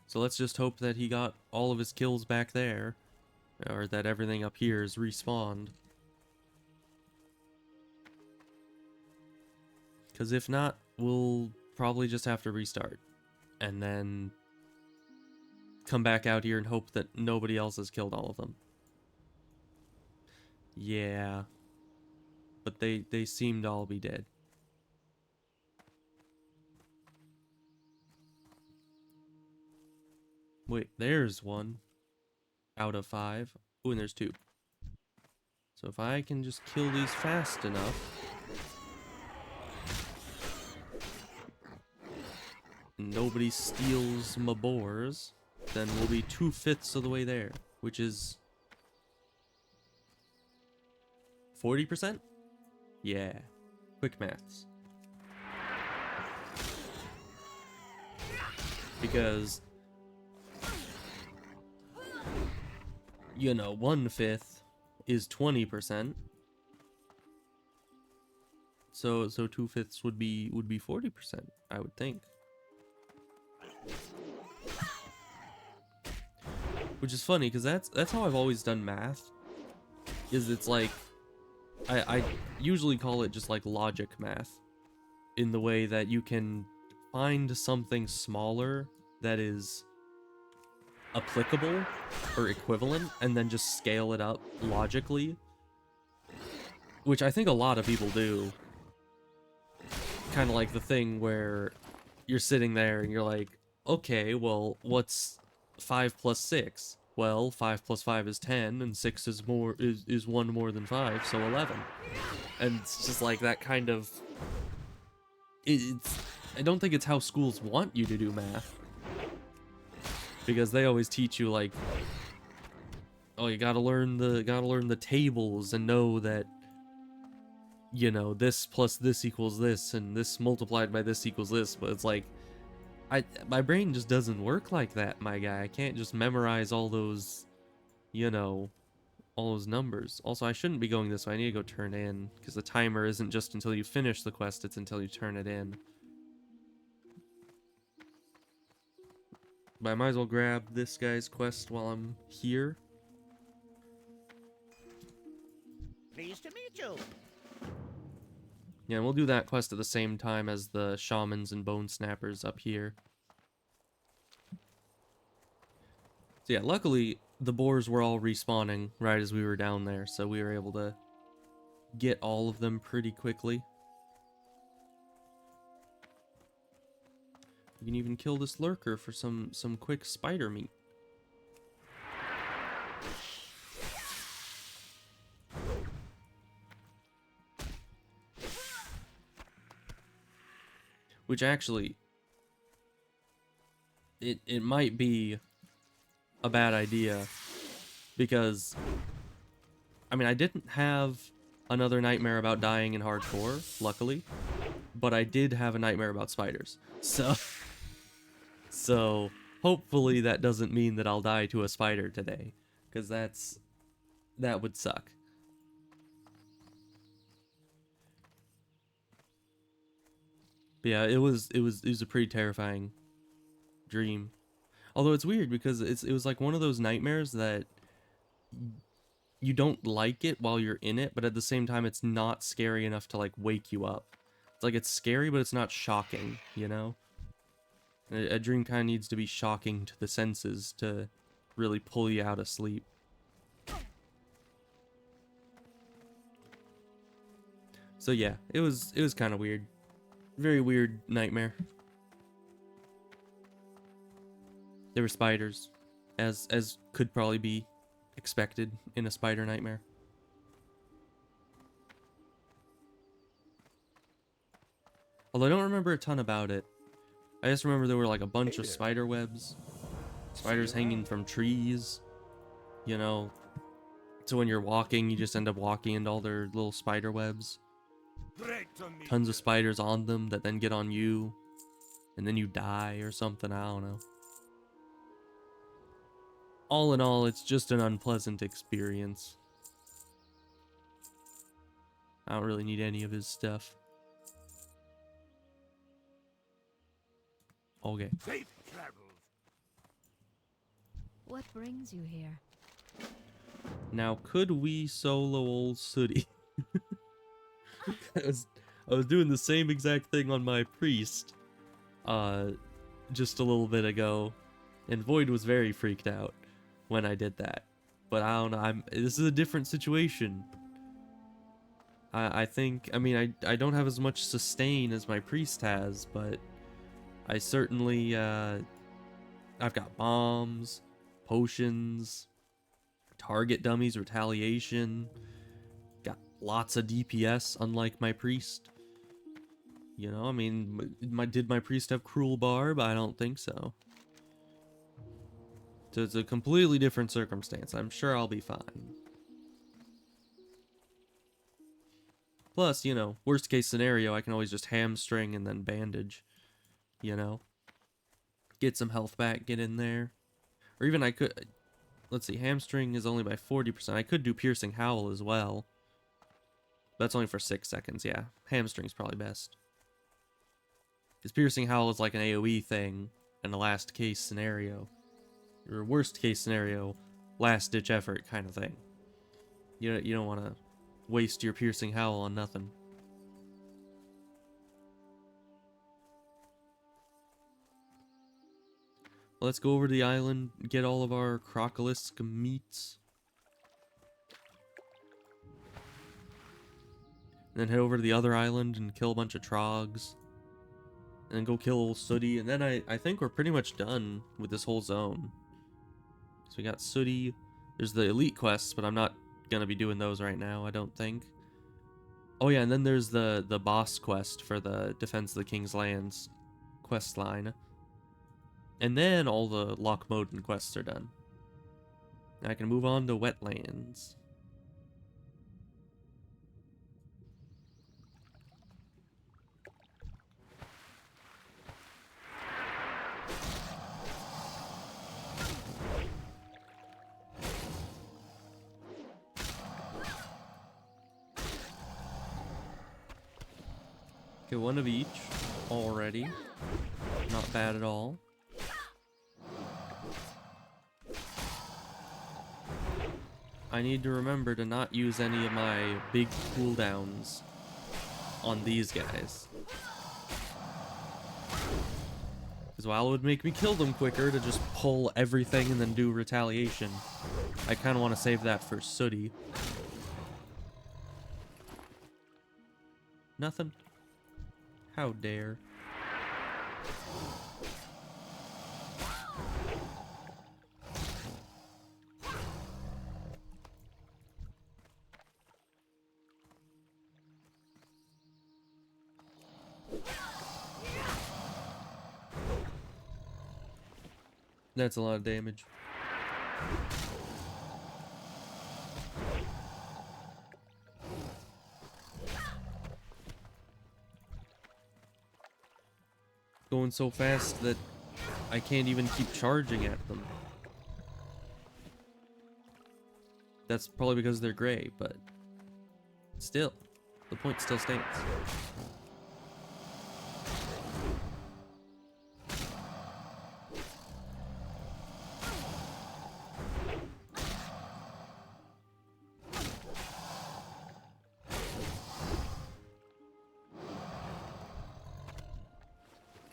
So let's just hope that he got all of his kills back there, or that everything up here is respawned. Because if not, we'll probably just have to restart. And then come back out here and hope that nobody else has killed all of them. Yeah. But they seem to all be dead. Wait, there's one out of 5. Ooh, and there's 2. So if I can just kill these fast enough, and nobody steals my boars, then we'll be 2/5 of the way there, which is 40%? Yeah. Quick maths. Because, you know, 1/5 is 20%. So 2/5 would be 40%, I would think. Which is funny, because that's how I've always done math. Is it's like, I usually call it just like logic math, in the way that you can find something smaller that is applicable or equivalent, and then just scale it up logically which I think a lot of people do. Kind of like the thing where you're sitting there and you're like, okay, well, what's 5 plus 6? Well, 5 plus 5 is 10, and 6 is more is 1 more than 5, so 11. And it's just like that kind of... It's... I don't think it's how schools want you to do math. Because they always teach you, like, oh, you gotta learn the tables and know that, you know, this plus this equals this, and this multiplied by this equals this. But it's like, my brain just doesn't work like that, my guy. I can't just memorize all those, you know, all those numbers. Also, I shouldn't be going this way. I need to go turn in, because the timer isn't just until you finish the quest, it's until you turn it in. But I might as well grab this guy's quest while I'm here. Pleased to meet you. Yeah, and we'll do that quest at the same time as the shamans and bone snappers up here. So yeah, luckily the boars were all respawning right as we were down there, so we were able to get all of them pretty quickly. We can even kill this lurker for some quick spider meat. Which actually, it might be a bad idea, because, I mean, I didn't have another nightmare about dying in hardcore, luckily, but I did have a nightmare about spiders. So hopefully that doesn't mean that I'll die to a spider today, because that would suck. But yeah, it was a pretty terrifying dream. Although it's weird because it was like one of those nightmares that you don't like it while you're in it, but at the same time it's not scary enough to like wake you up. It's like it's scary, but it's not shocking, you know? A dream kind of needs to be shocking to the senses to really pull you out of sleep. So yeah, it was kind of weird. Very weird nightmare. There were spiders, as could probably be expected in a spider nightmare. Although I don't remember a ton about it. I just remember there were like a bunch of spider webs, spiders hanging from trees, you know. So when you're walking, you just end up walking into all their little spider webs. Tons of spiders on them that then get on you, and then you die or something, I don't know. All in all, it's just an unpleasant experience. I don't really need any of his stuff. Okay. Safe travels. What brings you here? Now, could we solo old Sooty? I was doing the same exact thing on my priest, just a little bit ago, and Void was very freaked out when I did that. But I don't know. This is a different situation. I think. I mean, I don't have as much sustain as my priest has, but I certainly I've got bombs, potions, target dummies, retaliation. Got lots of DPS, unlike my priest. You know, I mean, did my priest have cruel barb? I don't think so. So it's a completely different circumstance. I'm sure I'll be fine. Plus, you know, worst case scenario, I can always just hamstring and then bandage. You know? Get some health back, get in there. Or even I could... Let's see, hamstring is only by 40%. I could do piercing howl as well. That's only for 6 seconds, yeah. Hamstring's probably best. Because piercing howl is like an AoE thing, and a last case scenario. Or worst case scenario, last ditch effort kind of thing. You don't want to waste your piercing howl on nothing. Let's go over to the island, get all of our crocolisk meats. then head over to the other island and kill a bunch of trogs. And then go kill Sooty, and then I think we're pretty much done with this whole zone. So we got Sooty. There's the elite quests, but I'm not gonna be doing those right now, I don't think. Oh yeah, and then there's the boss quest for the Defense of the King's Lands quest line. And then all the Lochmoden quests are done. Now I can move on to Wetlands. Okay, one of each already. Not bad at all. I need to remember to not use any of my big cooldowns on these guys. Because while it would make me kill them quicker to just pull everything and then do retaliation, I kind of want to save that for Sooty. Nothing? How dare. That's a lot of damage. Going so fast that I can't even keep charging at them. That's probably because they're gray, but still, the point still stands.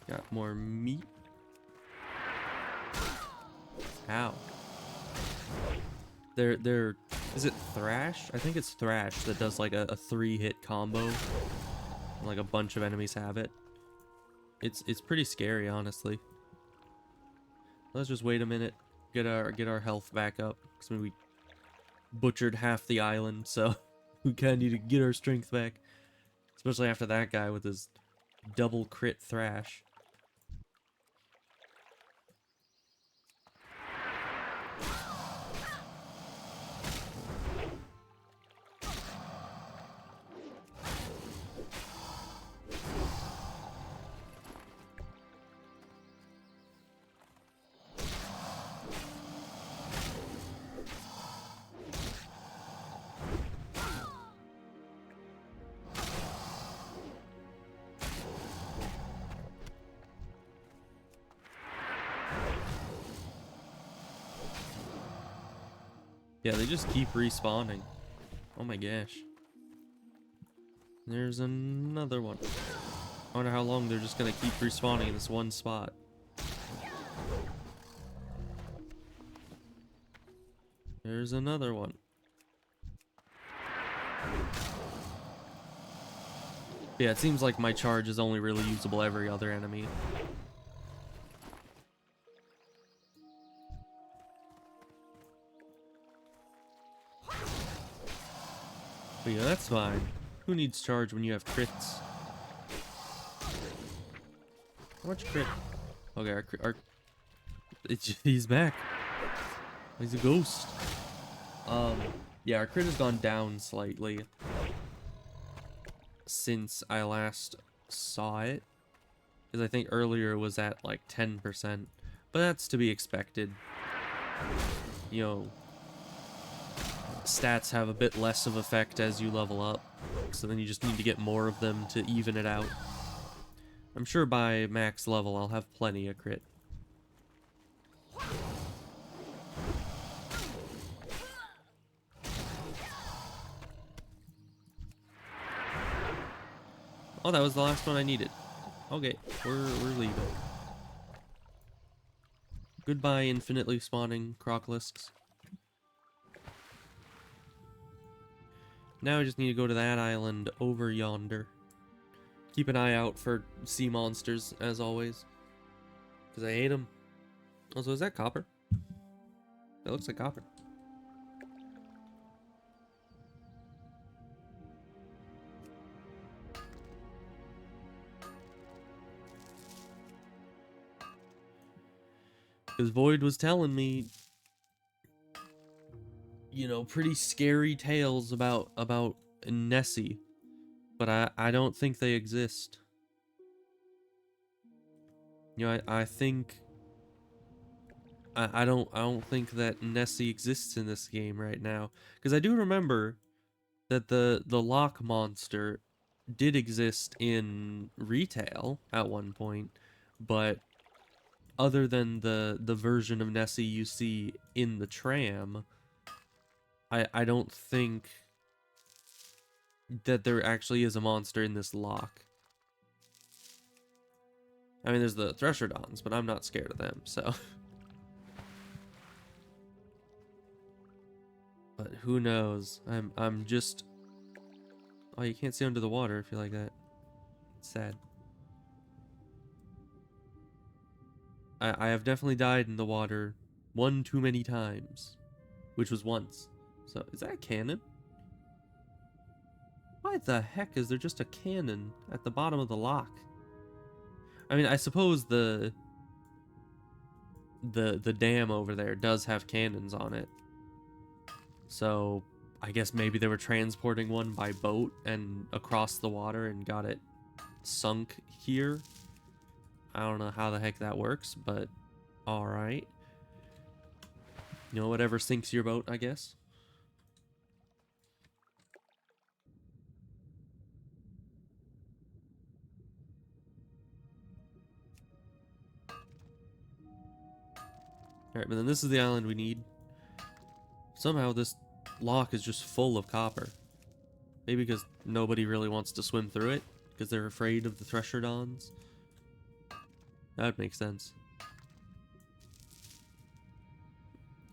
Got more meat. Ow. They're is it Thrash? I think it's Thrash that does like a 3-hit combo. And like a bunch of enemies have it. It's pretty scary, honestly. Let's just wait a minute, get our health back up, because we butchered half the island, so we kinda need to get our strength back. Especially after that guy with his double crit Thrash. Yeah, they just keep respawning. Oh my gosh. There's another one. I wonder how long they're just gonna keep respawning in this one spot. There's another one. Yeah, it seems like my charge is only really usable every other enemy. But yeah, that's fine. Who needs charge when you have crits? How much crit? Okay, he's back. He's a ghost. Yeah, our crit has gone down slightly since I last saw it. Because I think earlier it was at like 10%. But that's to be expected. You know, stats have a bit less of effect as you level up, so then you just need to get more of them to even it out. I'm sure by max level I'll have plenty of crit. Oh, that was the last one I needed. Okay, we're leaving. Goodbye, infinitely spawning crocolisks. Now I just need to go to that island over yonder. Keep an eye out for sea monsters, as always. Because I hate them. Also, is that copper? That looks like copper. Because Void was telling me, you know, pretty scary tales about Nessie. But I don't think they exist. You know, I think... I don't think that Nessie exists in this game right now. Because I do remember that the lock monster did exist in retail at one point, but other than the version of Nessie you see in the tram, I don't think that there actually is a monster in this lock. I mean, there's the Threshodons, but I'm not scared of them, so... But who knows? I'm just... Oh, you can't see under the water if you like that. It's sad. I have definitely died in the water one too many times. Which was once. So, is that a cannon? Why the heck is there just a cannon at the bottom of the lock? I mean, I suppose the dam over there does have cannons on it. So, I guess maybe they were transporting one by boat and across the water and got it sunk here. I don't know how the heck that works, but alright. You know, whatever sinks your boat, I guess. Alright, but then this is the island we need. Somehow this lock is just full of copper. Maybe because nobody really wants to swim through it, because they're afraid of the Threshodons. That would make sense.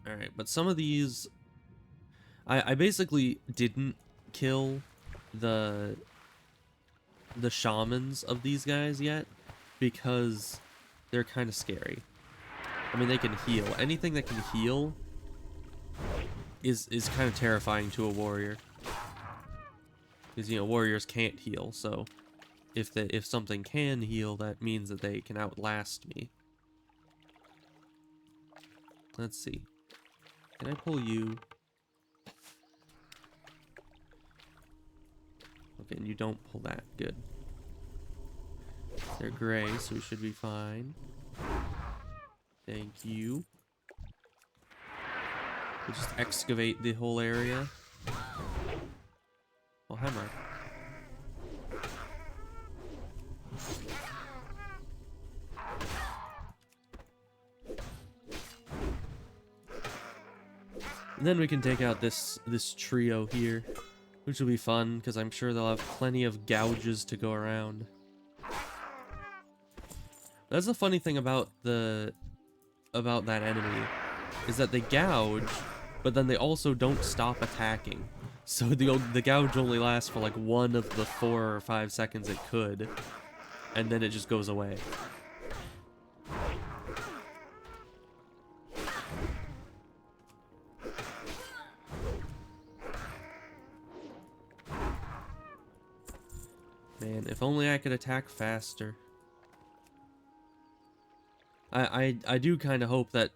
Alright, but some of these... I basically didn't kill the shamans of these guys yet, because they're kind of scary. I mean, they can heal. Anything that can heal is kind of terrifying to a warrior. Because, you know, warriors can't heal, so if something can heal, that means that they can outlast me. Let's see. Can I pull you? Okay, and you don't pull that. Good. They're gray, so we should be fine. Thank you. We'll just excavate the whole area. Oh, hammer. And then we can take out this trio here, which will be fun because I'm sure they'll have plenty of gouges to go around. That's the funny thing about that enemy, is that they gouge, but then they also don't stop attacking. So the gouge only lasts for like 1 of the 4 or 5 seconds it could, and then it just goes away. Man, if only I could attack faster. I do kind of hope that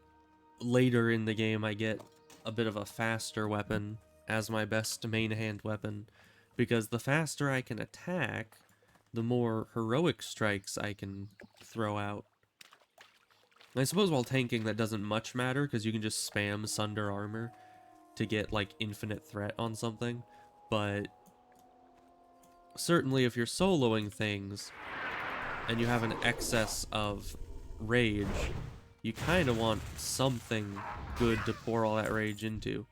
later in the game I get a bit of a faster weapon as my best main hand weapon, because the faster I can attack, the more heroic strikes I can throw out. I suppose while tanking that doesn't much matter, because you can just spam Sunder Armor to get like infinite threat on something, but certainly if you're soloing things and you have an excess of rage, you kind of want something good to pour all that rage into.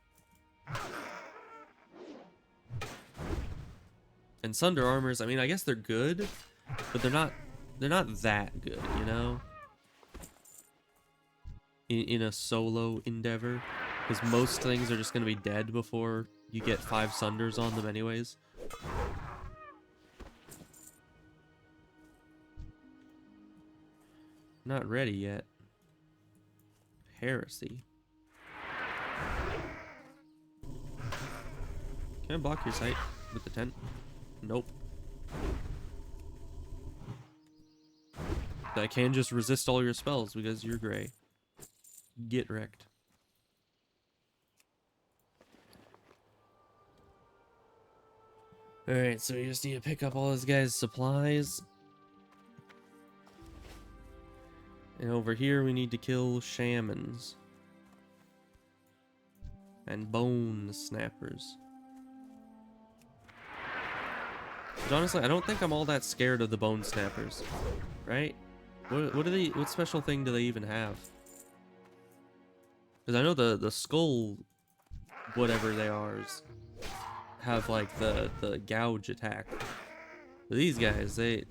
And Sunder Armors, I mean, I guess they're good, but they're not that good, you know? In a solo endeavor, because most things are just going to be dead before you get 5 sunders on them anyways. Not ready yet. Heresy. Can I block your sight with the tent? Nope. I can just resist all your spells because you're gray. Get wrecked. Alright, so we just need to pick up all this guy's supplies. And over here we need to kill shamans. And bone snappers. But honestly, I don't think I'm all that scared of the bone snappers. Right? What do they, what special thing do they even have? Because I know the skull, whatever they are, have like the gouge attack. But these guys, they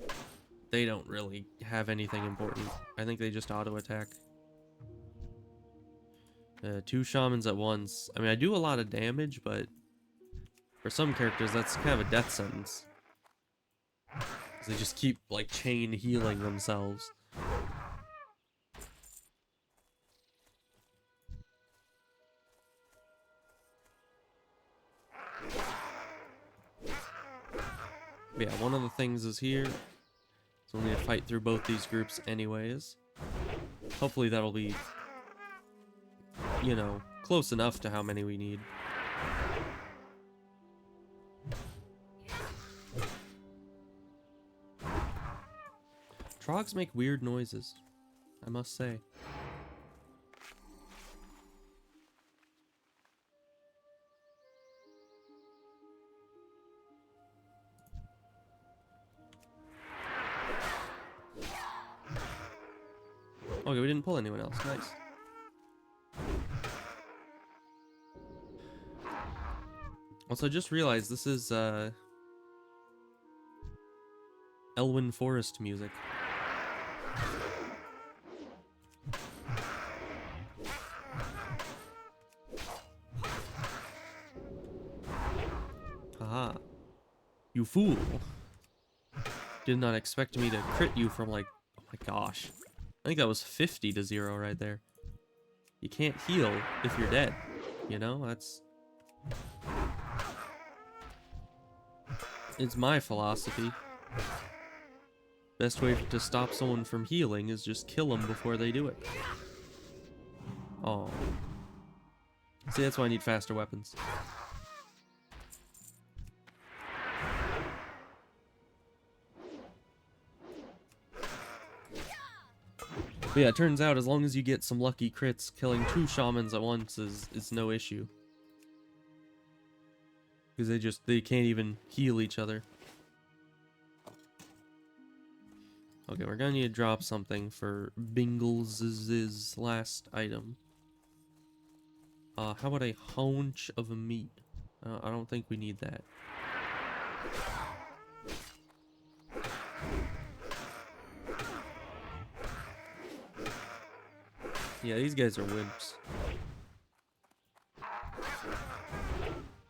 don't really have anything important. I think they just auto attack. 2 shamans at once. I mean, I do a lot of damage, but for some characters, that's kind of a death sentence. 'Cause they just keep like chain healing themselves. But yeah, one of the things is here. So we'll need to fight through both these groups anyways. Hopefully that'll be, you know, close enough to how many we need. Trogs make weird noises, I must say. Okay, we didn't pull anyone else. Nice. Also, I just realized this is Elwyn Forest music. Haha. You fool. Did not expect me to crit you from like, oh my gosh. I think that was 50 to 0 right there. You can't heal if you're dead. You know, that's... It's my philosophy. Best way to stop someone from healing is just kill them before they do it. Oh. See, that's why I need faster weapons. But yeah, it turns out as long as you get some lucky crits, killing 2 shamans at once is no issue. Because they can't even heal each other. Okay, we're gonna need to drop something for Bingles' last item. How about a haunch of meat? I don't think we need that. Yeah, these guys are wimps.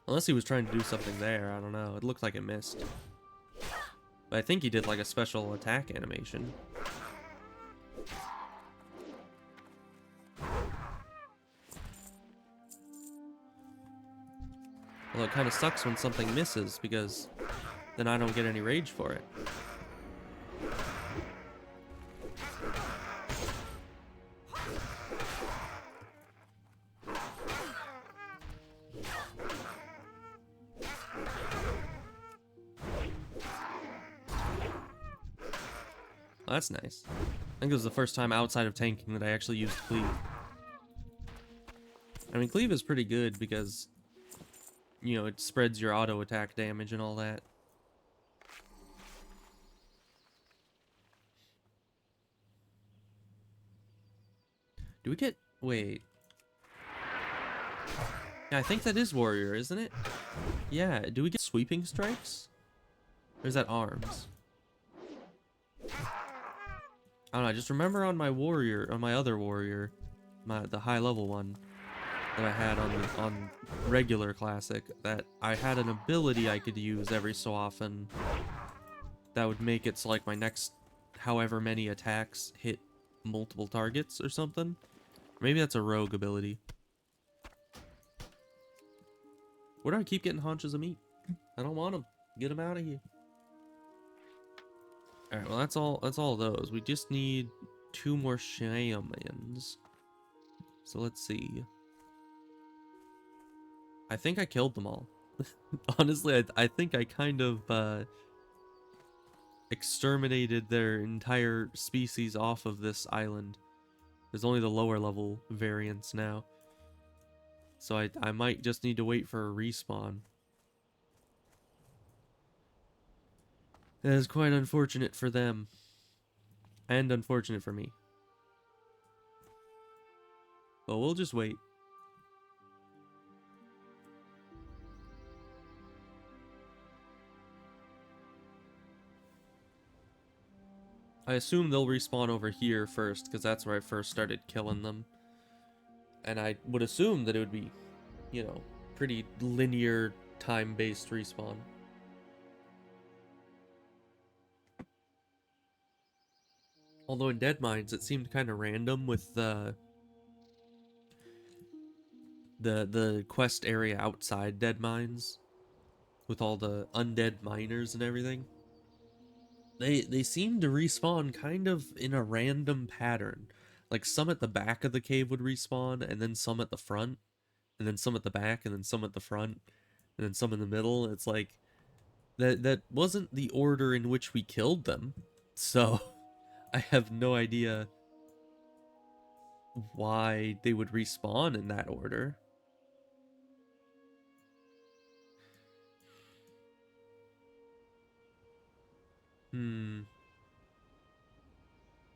Unless he was trying to do something there, I don't know. It looked like it missed. But I think he did like a special attack animation. Although it kind of sucks when something misses, because then I don't get any rage for it. Oh, that's nice. I think it was the first time outside of tanking that I actually used cleave. I mean, cleave is pretty good because, you know, it spreads your auto attack damage and all that. Do we get... Wait. Yeah, I think that is warrior, isn't it? Yeah, do we get sweeping strikes? Or is that arms? I don't know, I just remember on my warrior, on my other warrior, the high level one, that I had on regular classic, that I had an ability I could use every so often that would make it so like my next however many attacks hit multiple targets or something. Maybe that's a rogue ability. Where do I keep getting haunches of meat? I don't want them. Get them out of here. All right, well that's all of those. We just need 2 more shamans. So let's see. I think I killed them all. Honestly, I think I kind of exterminated their entire species off of this island. There's only the lower level variants now. So I might just need to wait for a respawn. That is quite unfortunate for them. And unfortunate for me. But we'll just wait. I assume they'll respawn over here first, because that's where I first started killing them. And I would assume that it would be, you know, pretty linear time-based respawn. Although in Dead Mines, it seemed kind of random with the quest area outside Dead Mines, with all the undead miners and everything. They seem to respawn kind of in a random pattern. Like some at the back of the cave would respawn, and then some at the front, and then some at the back, and then some at the front, and then some in the middle. It's like that wasn't the order in which we killed them. So I have no idea why they would respawn in that order.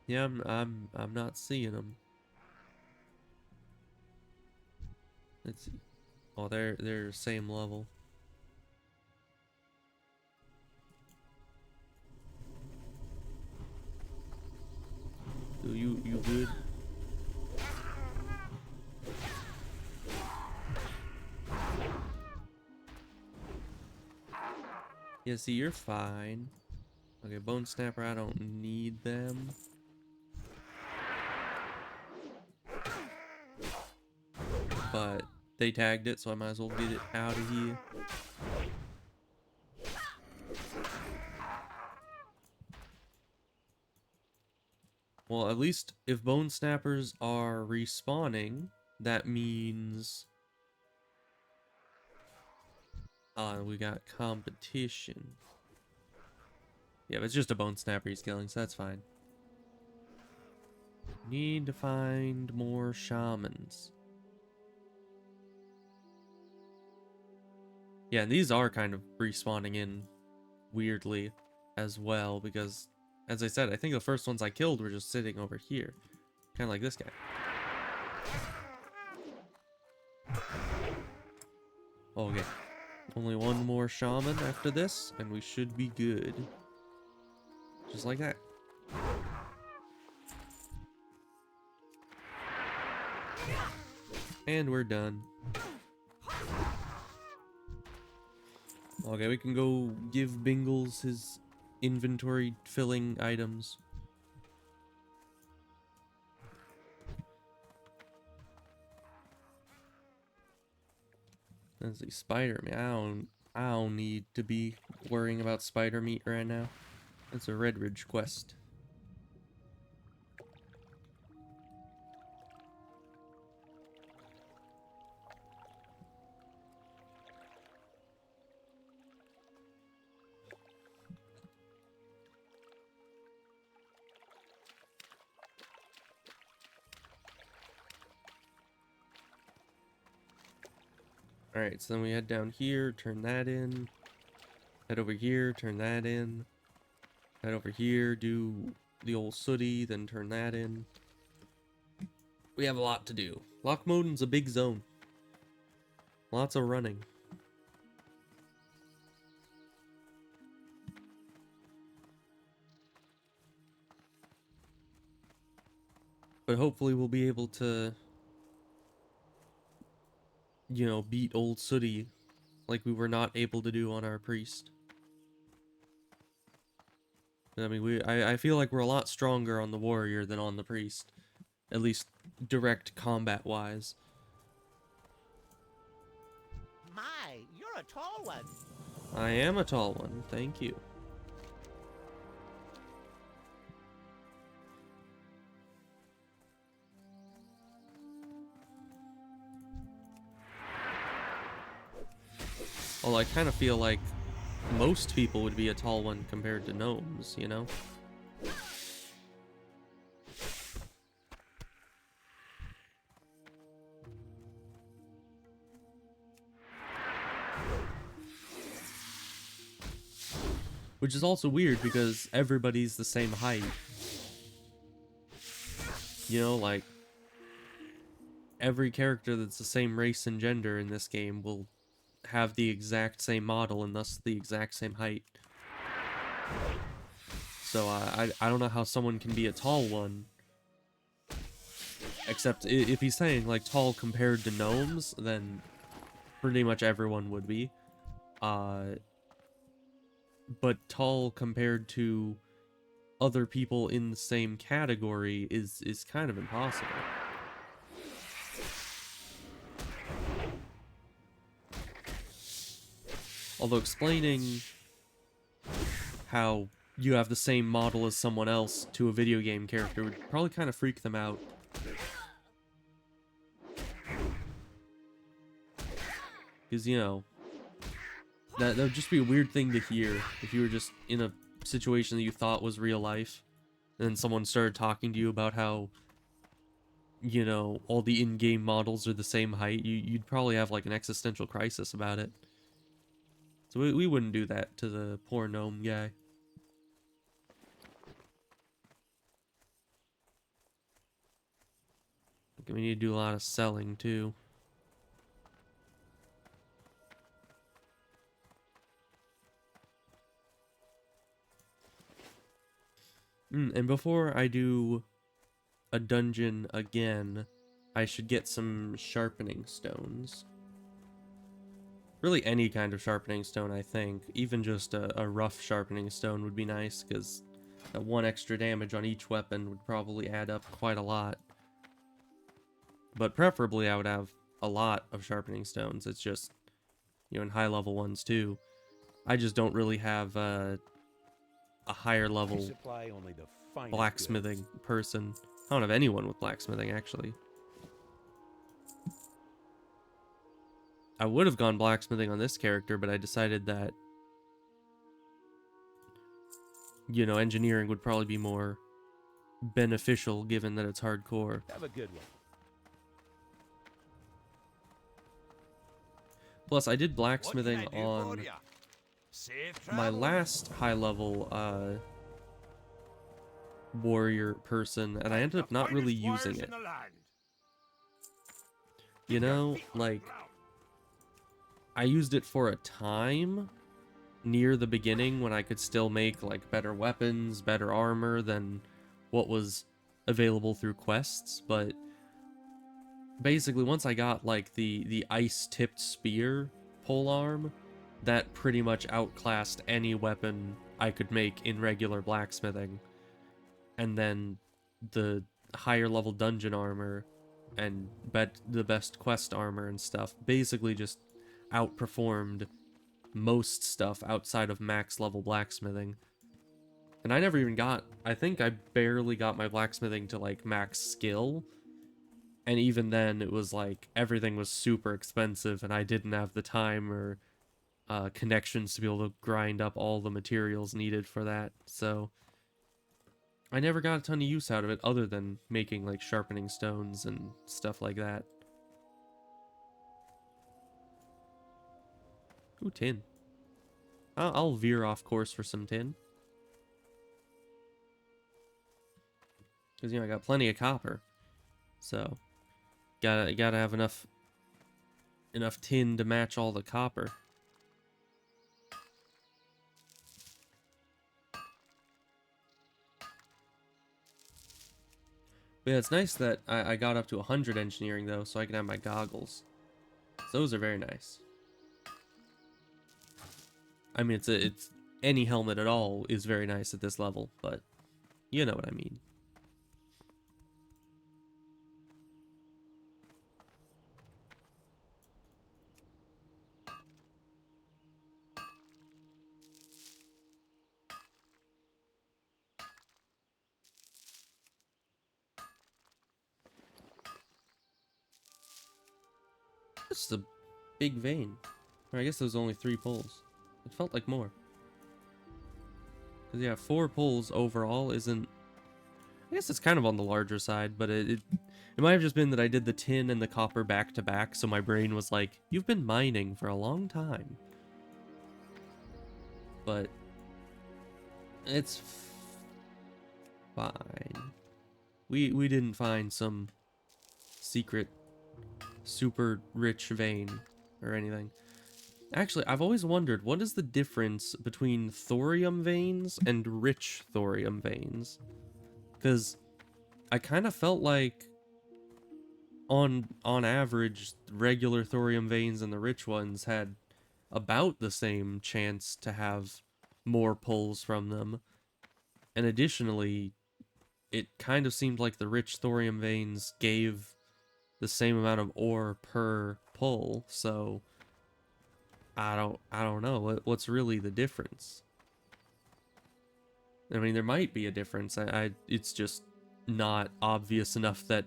Yeah, I'm not seeing them. Let's see. Oh, they're same level. So you good? Yeah, see, you're fine. Okay, Bone Snapper, I don't need them. But they tagged it, so I might as well get it out of here. Well, at least if Bone Snappers are respawning, that means... we got competition. Yeah, but it's just a Bone Snapper he's killing, so that's fine. Need to find more shamans. Yeah, and these are kind of respawning in weirdly as well, because, as I said, I think the first ones I killed were just sitting over here. Kind of like this guy. Okay. Only 1 more shaman after this, and we should be good. Just like that. And we're done. Okay, we can go give Bingles his inventory filling items. Let's see, spider meat. I don't need to be worrying about spider meat right now. That's a Red Ridge quest. Alright, so then we head down here, turn that in. Head over here, turn that in. Head over here, do the old sooty, then turn that in. We have a lot to do. Lochmoden's a big zone. Lots of running. But hopefully we'll be able to you know, beat old Sooty like we were not able to do on our priest. I mean, I feel like we're a lot stronger on the warrior than on the priest. At least direct combat-wise. My, you're a tall one. I am a tall one, thank you. Although I kind of feel like most people would be a tall one compared to gnomes, you know? Which is also weird because everybody's the same height. You know, like, every character that's the same race and gender in this game will have the exact same model and thus the exact same height. So I don't know how someone can be a tall one. Except if he's saying like tall compared to gnomes, then pretty much everyone would be. But tall compared to other people in the same category is kind of impossible. Although explaining how you have the same model as someone else to a video game character would probably kind of freak them out. Because, you know, that would just be a weird thing to hear if you were just in a situation that you thought was real life, and then someone started talking to you about how, you know, all the in-game models are the same height. You'd probably have like an existential crisis about it. So we wouldn't do that to the poor gnome guy. We need to do a lot of selling too. And before I do a dungeon again, I should get some sharpening stones. Really any kind of sharpening stone, I think. Even just a rough sharpening stone would be nice, because that one extra damage on each weapon would probably add up quite a lot. But preferably I would have a lot of sharpening stones. It's just, you know, in high level ones too. I just don't really have a higher level Supply only the finest blacksmithing goods. person. I don't have anyone with blacksmithing, actually. I would have gone blacksmithing on this character, but I decided that, you know, engineering would probably be more beneficial given that it's hardcore. Have a good one. Plus, I did What can blacksmithing I do for on ya? Safe my travels. last high level warrior person, and I ended up not really using it. You know, like, I used it for a time near the beginning when I could still make like better weapons, better armor than what was available through quests, but basically once I got like the ice-tipped spear polearm, that pretty much outclassed any weapon I could make in regular blacksmithing. And then the higher level dungeon armor and the best quest armor and stuff basically just outperformed most stuff outside of max level blacksmithing. And I never even got, I think I barely got my blacksmithing to like max skill. And even then it was like everything was super expensive and I didn't have the time or connections to be able to grind up all the materials needed for that. So I never got a ton of use out of it other than making like sharpening stones and stuff like that. Ooh, tin. I'll veer off course for some tin. Because, you know, I got plenty of copper. So, gotta have enough tin to match all the copper. But yeah, it's nice that I got up to 100 engineering, though, so I can have my goggles. So those are very nice. I mean, it's any helmet at all is very nice at this level, but you know what I mean. This is a big vein. Or I guess there was only 3 pulls. It felt like more. Because yeah, 4 pulls overall isn't... I guess it's kind of on the larger side, but it might have just been that I did the tin and the copper back to back, so my brain was like, you've been mining for a long time. But it's fine. We didn't find some secret super rich vein or anything. Actually, I've always wondered, what is the difference between thorium veins and rich thorium veins? Because I kind of felt like on average, regular thorium veins and the rich ones had about the same chance to have more pulls from them. And additionally, it kind of seemed like the rich thorium veins gave the same amount of ore per pull, so I don't know what's really the difference. I mean, there might be a difference. It's just not obvious enough that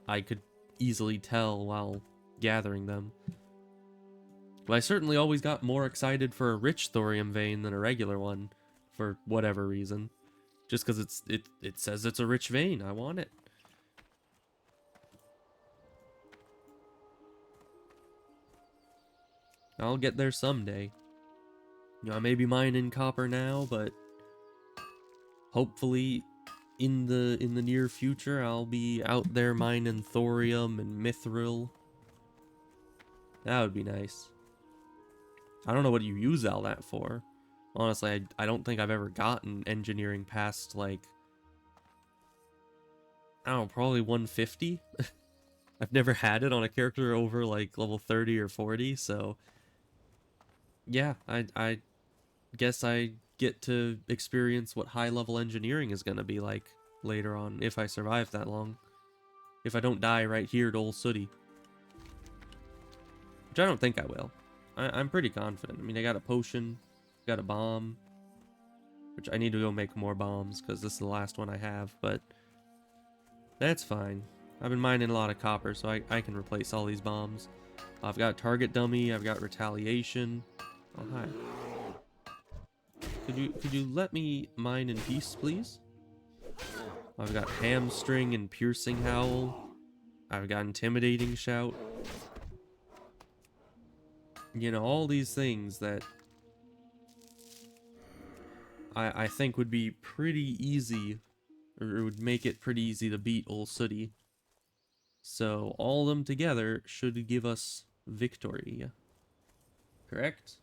I could easily tell while gathering them. But I certainly always got more excited for a rich thorium vein than a regular one, for whatever reason. Just because it says it's a rich vein, I want it. I'll get there someday. You know, I may be mining copper now, but hopefully in the near future I'll be out there mining thorium and mithril. That would be nice. I don't know what you use all that for. Honestly, I don't think I've ever gotten engineering past, like, I don't know, probably 150? I've never had it on a character over, like, level 30 or 40, so... yeah, I guess I get to experience what high-level engineering is going to be like later on, if I survive that long. If I don't die right here at Old Sooty. Which I don't think I will. I'm pretty confident. I mean, I got a potion, got a bomb, which I need to go make more bombs, because this is the last one I have, but that's fine. I've been mining a lot of copper, so I can replace all these bombs. I've got target dummy, I've got retaliation. Oh, hi. Could you let me mine in peace, please? I've got hamstring and piercing howl. I've got intimidating shout. You know, all these things that I think would be pretty easy, or would make it pretty easy to beat Old Sooty. So all of them together should give us victory. Correct?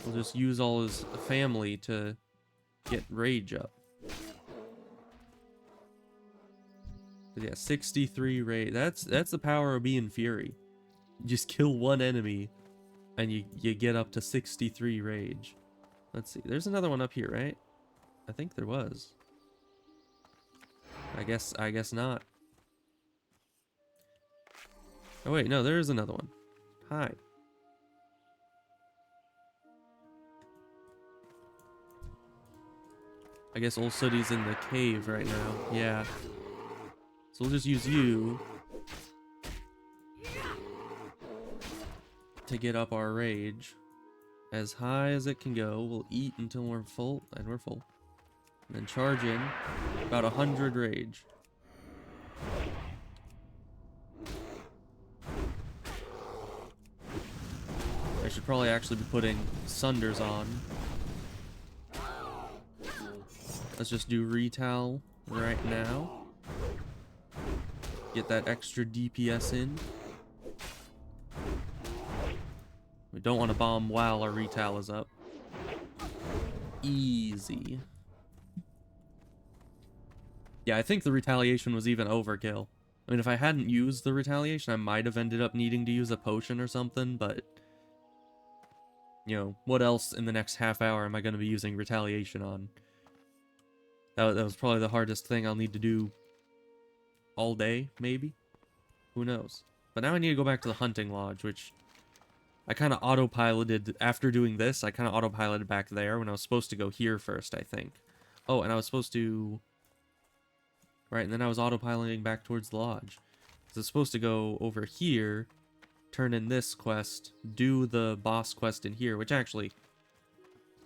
We'll just use all his family to get rage up. But yeah, 63 rage. That's the power of being Fury. You just kill one enemy and you get up to 63 rage. Let's see. There's another one up here, right? I think there was. I guess not. Oh wait, no, there is another one. Hi. I guess Old Sooty's in the cave right now. Yeah. So we'll just use you to get up our rage as high as it can go. We'll eat until we're full, and we're full. And then charge in about 100 rage. I should probably actually be putting Sunders on. Let's just do Retal right now. Get that extra DPS in. We don't want to bomb while our Retal is up. Easy. Yeah, I think the retaliation was even overkill. I mean, if I hadn't used the retaliation, I might have ended up needing to use a potion or something, but... You know, what else in the next half hour am I going to be using retaliation on? That was probably the hardest thing I'll need to do all day, maybe? Who knows? But now I need to go back to the hunting lodge, which I kind of autopiloted. After doing this, I kind of autopiloted back there when I was supposed to go here first, I think. Oh, and I was supposed to... Right, and then I was autopiloting back towards the lodge. So I was supposed to go over here, turn in this quest, do the boss quest in here, which actually...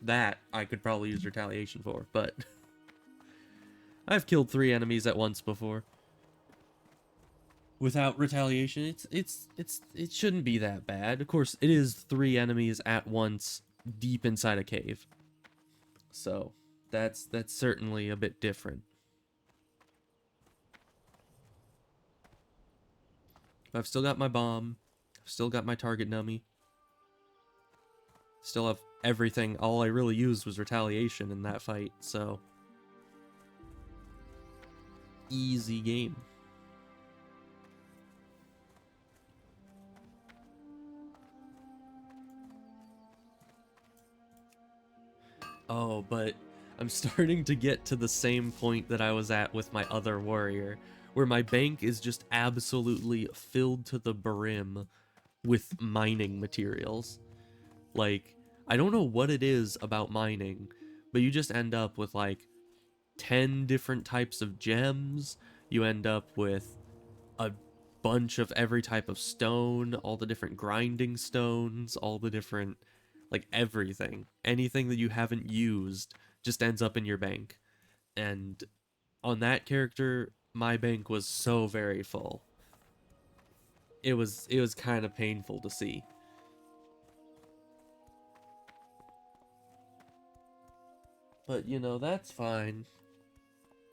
That I could probably use retaliation for, but... I've killed 3 enemies at once before. Without retaliation, it shouldn't be that bad. Of course, it is 3 enemies at once deep inside a cave. So, that's certainly a bit different. I've still got my bomb. I've still got my target dummy. Still have everything. All I really used was retaliation in that fight, so... Easy game. Oh, but I'm starting to get to the same point that I was at with my other warrior, where my bank is just absolutely filled to the brim with mining materials. Like, I don't know what it is about mining, but you just end up with like 10 different types of gems. You end up with a bunch of every type of stone, all the different grinding stones, all the different, like, everything. Anything that you haven't used just ends up in your bank. And on that character, my bank was so very full. It was kind of painful to see. But, you know, that's fine.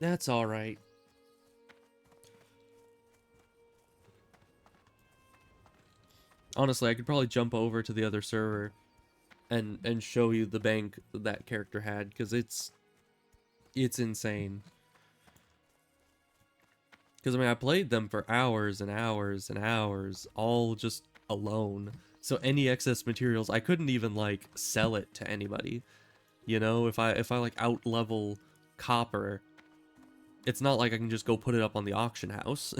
That's alright. Honestly, I could probably jump over to the other server and show you the bank that character had, because it's insane. Because, I mean, I played them for hours and hours and hours, all just alone. So any excess materials, I couldn't even, like, sell it to anybody. You know, if I like, out-level copper, it's not like I can just go put it up on the auction house.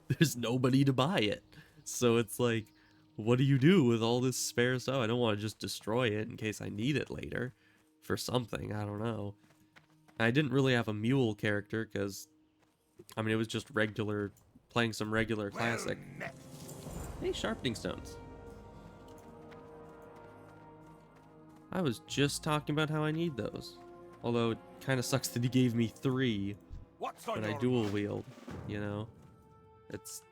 There's nobody to buy it. So it's like, what do you do with all this spare stuff? I don't want to just destroy it in case I need it later for something. I don't know. I didn't really have a mule character because, I mean, it was just regular, playing some regular classic. Hey, sharpening stones. I was just talking about how I need those. Although it kind of sucks that he gave me 3 when I dual wield, you know? It's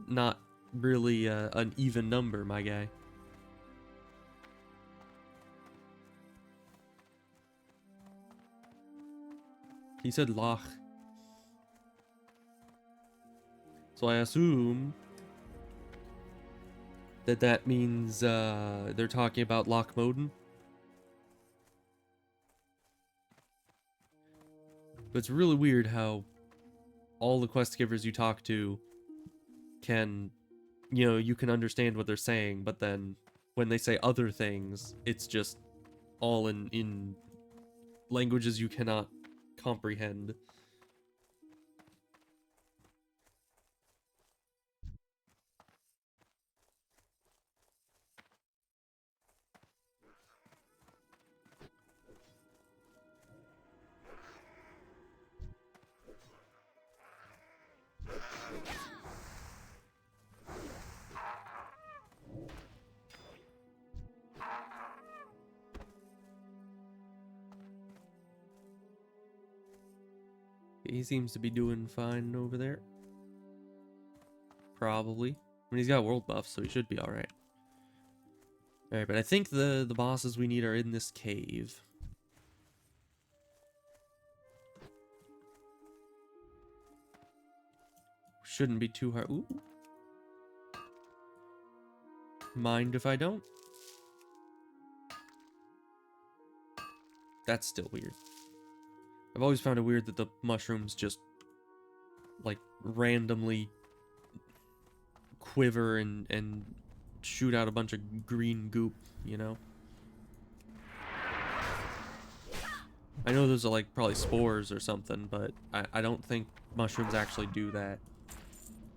not really an even number, my guy. He said Loch. So I assume that means they're talking about Loch Moden. But it's really weird how all the quest givers you talk to can, you know, you can understand what they're saying, but then when they say other things, it's just all in languages you cannot comprehend. He seems to be doing fine over there. Probably. I mean, he's got world buff, so he should be alright. Alright, but I think the bosses we need are in this cave. Shouldn't be too hard. Ooh. Mind if I don't? That's still weird. I've always found it weird that the mushrooms just, like, randomly quiver and shoot out a bunch of green goop, you know? I know those are, like, probably spores or something, but I don't think mushrooms actually do that.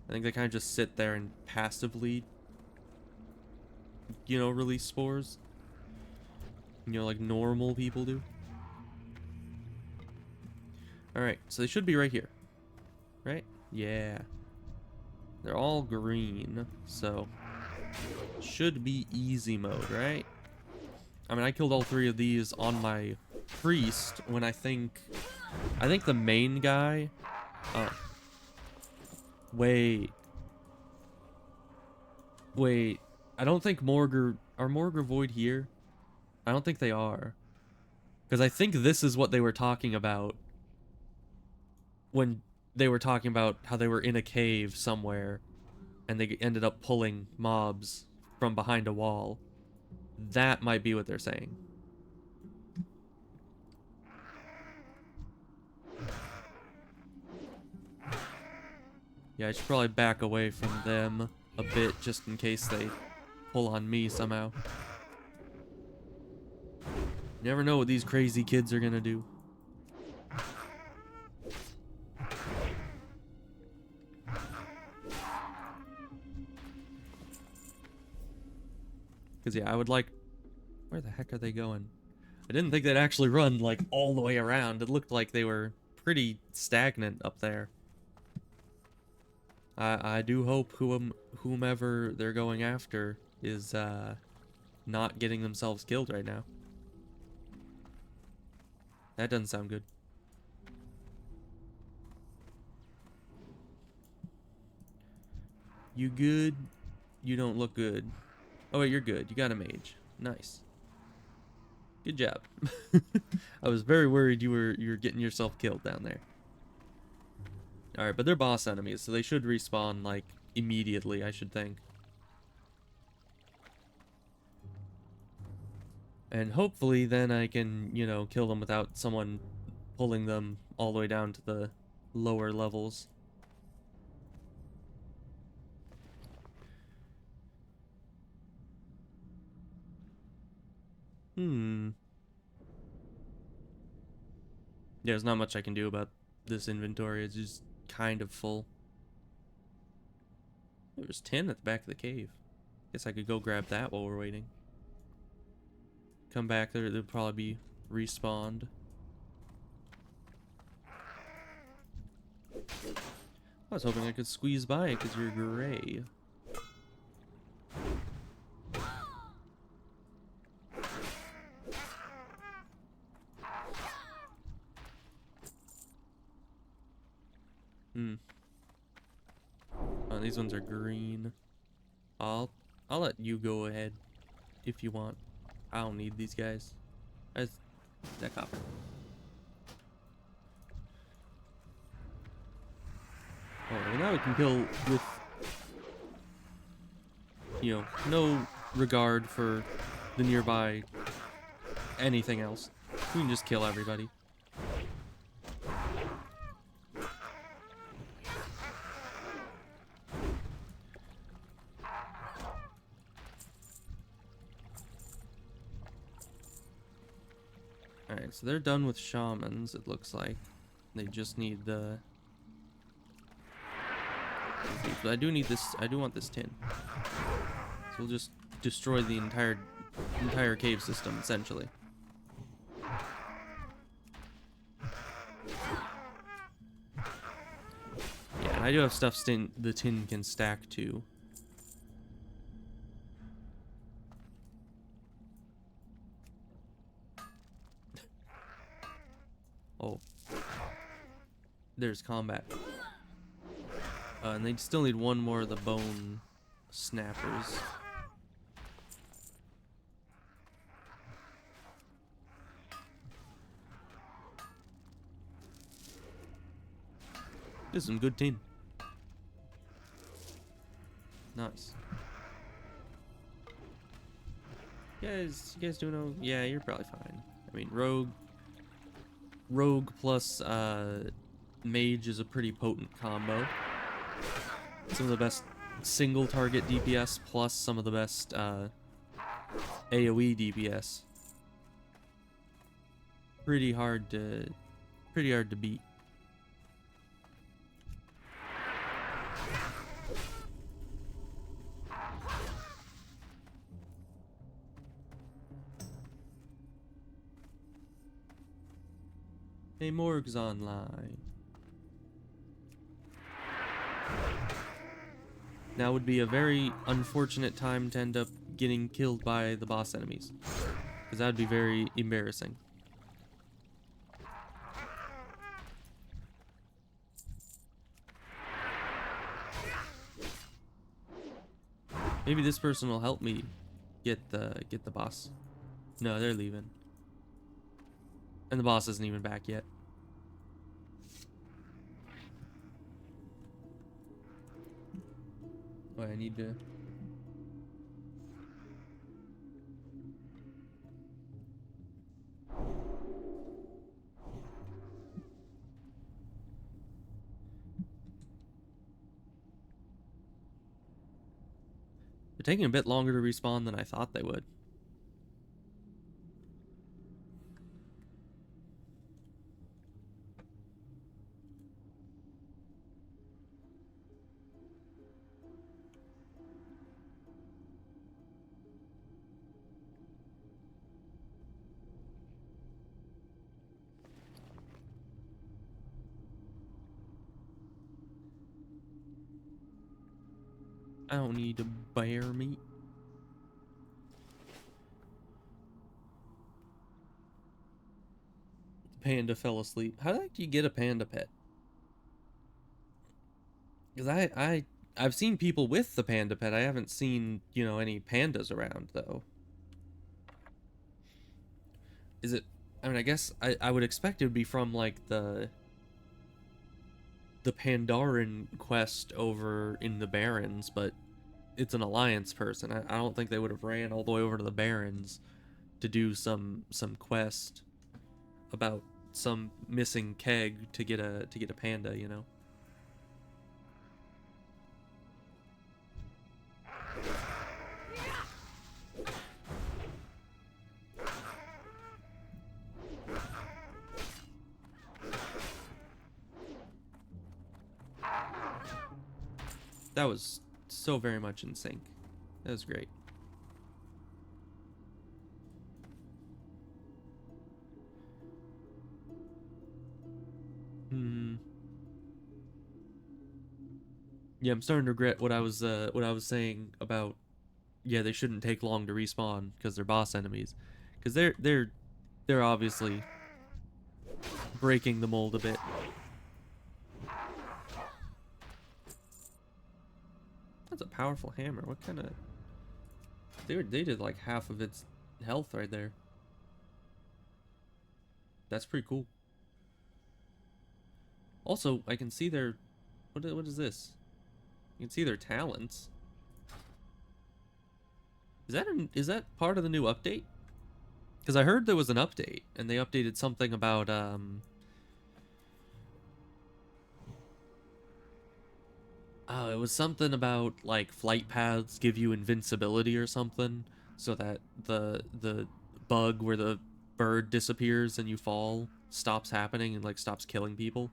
I think they kind of just sit there and passively, you know, release spores. You know, like normal people do. Alright, so they should be right here. Right? Yeah. They're all green, so should be easy mode, right? I mean, I killed all 3 of these on my priest when I think the main guy... Oh. Wait. Wait. I don't think Morgr... Are Morgr Void here? I don't think they are. Because I think this is what they were talking about when they were talking about how they were in a cave somewhere and they ended up pulling mobs from behind a wall. That might be what they're saying. Yeah, I should probably back away from them a bit just in case they pull on me somehow. You never know what these crazy kids are gonna do. Because, yeah, I would like... Where the heck are they going? I didn't think they'd actually run, like, all the way around. It looked like they were pretty stagnant up there. I do hope whomever they're going after is not getting themselves killed right now. That doesn't sound good. You good? You don't look good. Oh wait, you're good. You got a mage. Nice. Good job. I was very worried you were getting yourself killed down there. Alright, but they're boss enemies, so they should respawn, like, immediately, I should think. And hopefully then I can, you know, kill them without someone pulling them all the way down to the lower levels. Yeah, there's not much I can do about this inventory. It's just kind of full. There's 10 at the back of the cave. Guess I could go grab that while we're waiting. Come back there, they'll probably be respawned. I was hoping I could squeeze by it because you're gray. Oh, these ones are green. I'll let you go ahead if you want. I don't need these guys. That's that copper. Oh, well now we can kill with, you know, no regard for the nearby anything else. We can just kill everybody. Alright, so they're done with shamans, it looks like. They just need the... But I do need this, I do want this tin. So we'll just destroy the entire cave system, essentially. Yeah, and I do have stuff the tin can stack too. Oh. There's combat. And they still need one more of the bone snappers. This is some good tin. Nice. You guys doing okay? Yeah, you're probably fine. I mean, rogue rogue plus mage is a pretty potent combo. Some of the best single target DPS plus some of the best AoE DPS. Pretty hard to beat. Hey, Morg's online. Now would be a very unfortunate time to end up getting killed by the boss enemies, because that would be very embarrassing. Maybe this person will help me get the boss. No, they're leaving. And the boss isn't even back yet. Oh, I need to... They're taking a bit longer to respawn than I thought they would. I don't need to bear meat. The panda fell asleep. How the heck do you get a panda pet? Because I've seen people with the panda pet. I haven't seen, you know, any pandas around though. Is it? I mean, I guess I would expect it would be from like the Pandaren quest over in the Barrens, but it's an Alliance person. I don't think they would have ran all the way over to the Barrens to do some quest about some missing keg to get a panda, you know. That was so very much in sync. That was great. Yeah, I'm starting to regret what I was saying about, yeah, they shouldn't take long to respawn because they're boss enemies, because they're obviously breaking the mold a bit. That's a powerful hammer. What kind of... They did like half of its health right there. That's pretty cool. Also, I can see their... What is this? You can see their talents. Is that part of the new update? Because I heard there was an update, and they updated something about, oh, it was something about, like, flight paths give you invincibility or something, so that the bug where the bird disappears and you fall stops happening and, like, stops killing people.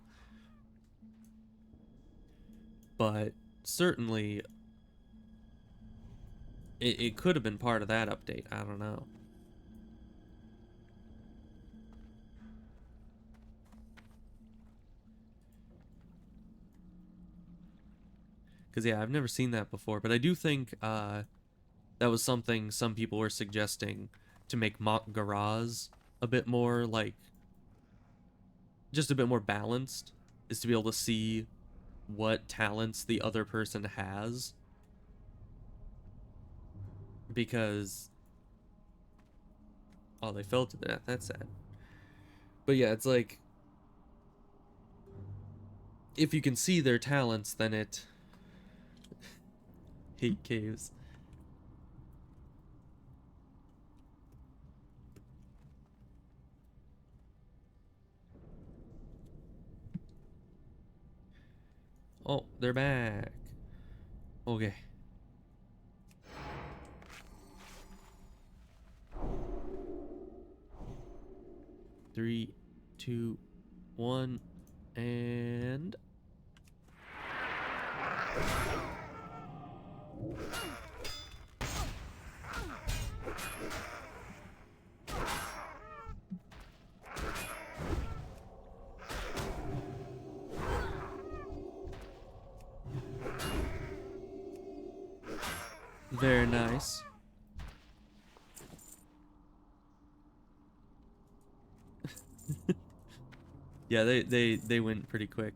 But certainly, it could have been part of that update. I don't know. Because, yeah, I've never seen that before. But I do think that was something some people were suggesting to make mock Garaz a bit more, like, just a bit more balanced, is to be able to see what talents the other person has. Because... Oh, they fell to death. That's sad. But yeah, it's like... If you can see their talents, then it... Hate caves. Oh, they're back. Okay. Three, two, one, and... Very nice. Yeah, they went pretty quick.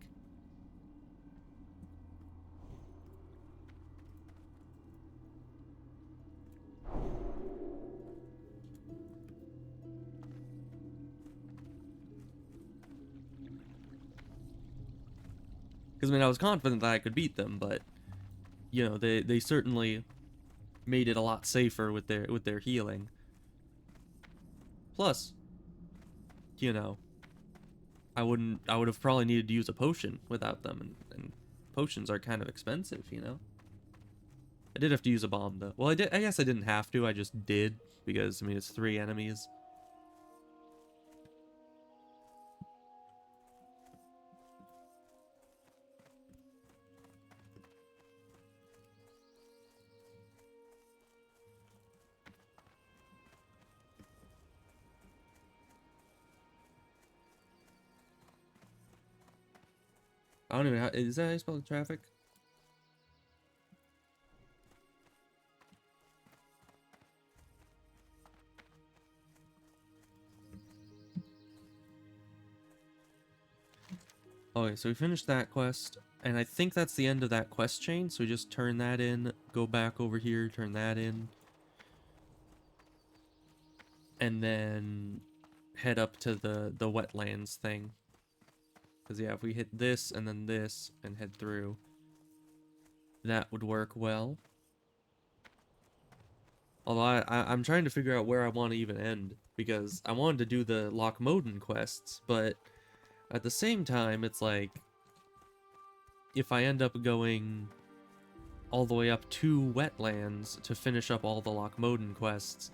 Because I mean, I was confident that I could beat them, but you know, they certainly made it a lot safer with their healing. Plus, you know, I would have probably needed to use a potion without them, and potions are kind of expensive, you know. I did have to use a bomb though. Well, I guess I didn't have to. I just did because I mean it's 3 enemies. I don't even know. Is that how you spell traffic? Okay, so we finished that quest, and I think that's the end of that quest chain, so we just turn that in, go back over here, turn that in, and then head up to the wetlands thing. Because yeah, if we hit this and then this and head through, that would work well. Although I'm trying to figure out where I want to even end, because I wanted to do the Lochmoden quests, but at the same time, it's like, if I end up going all the way up to wetlands to finish up all the Lochmoden quests,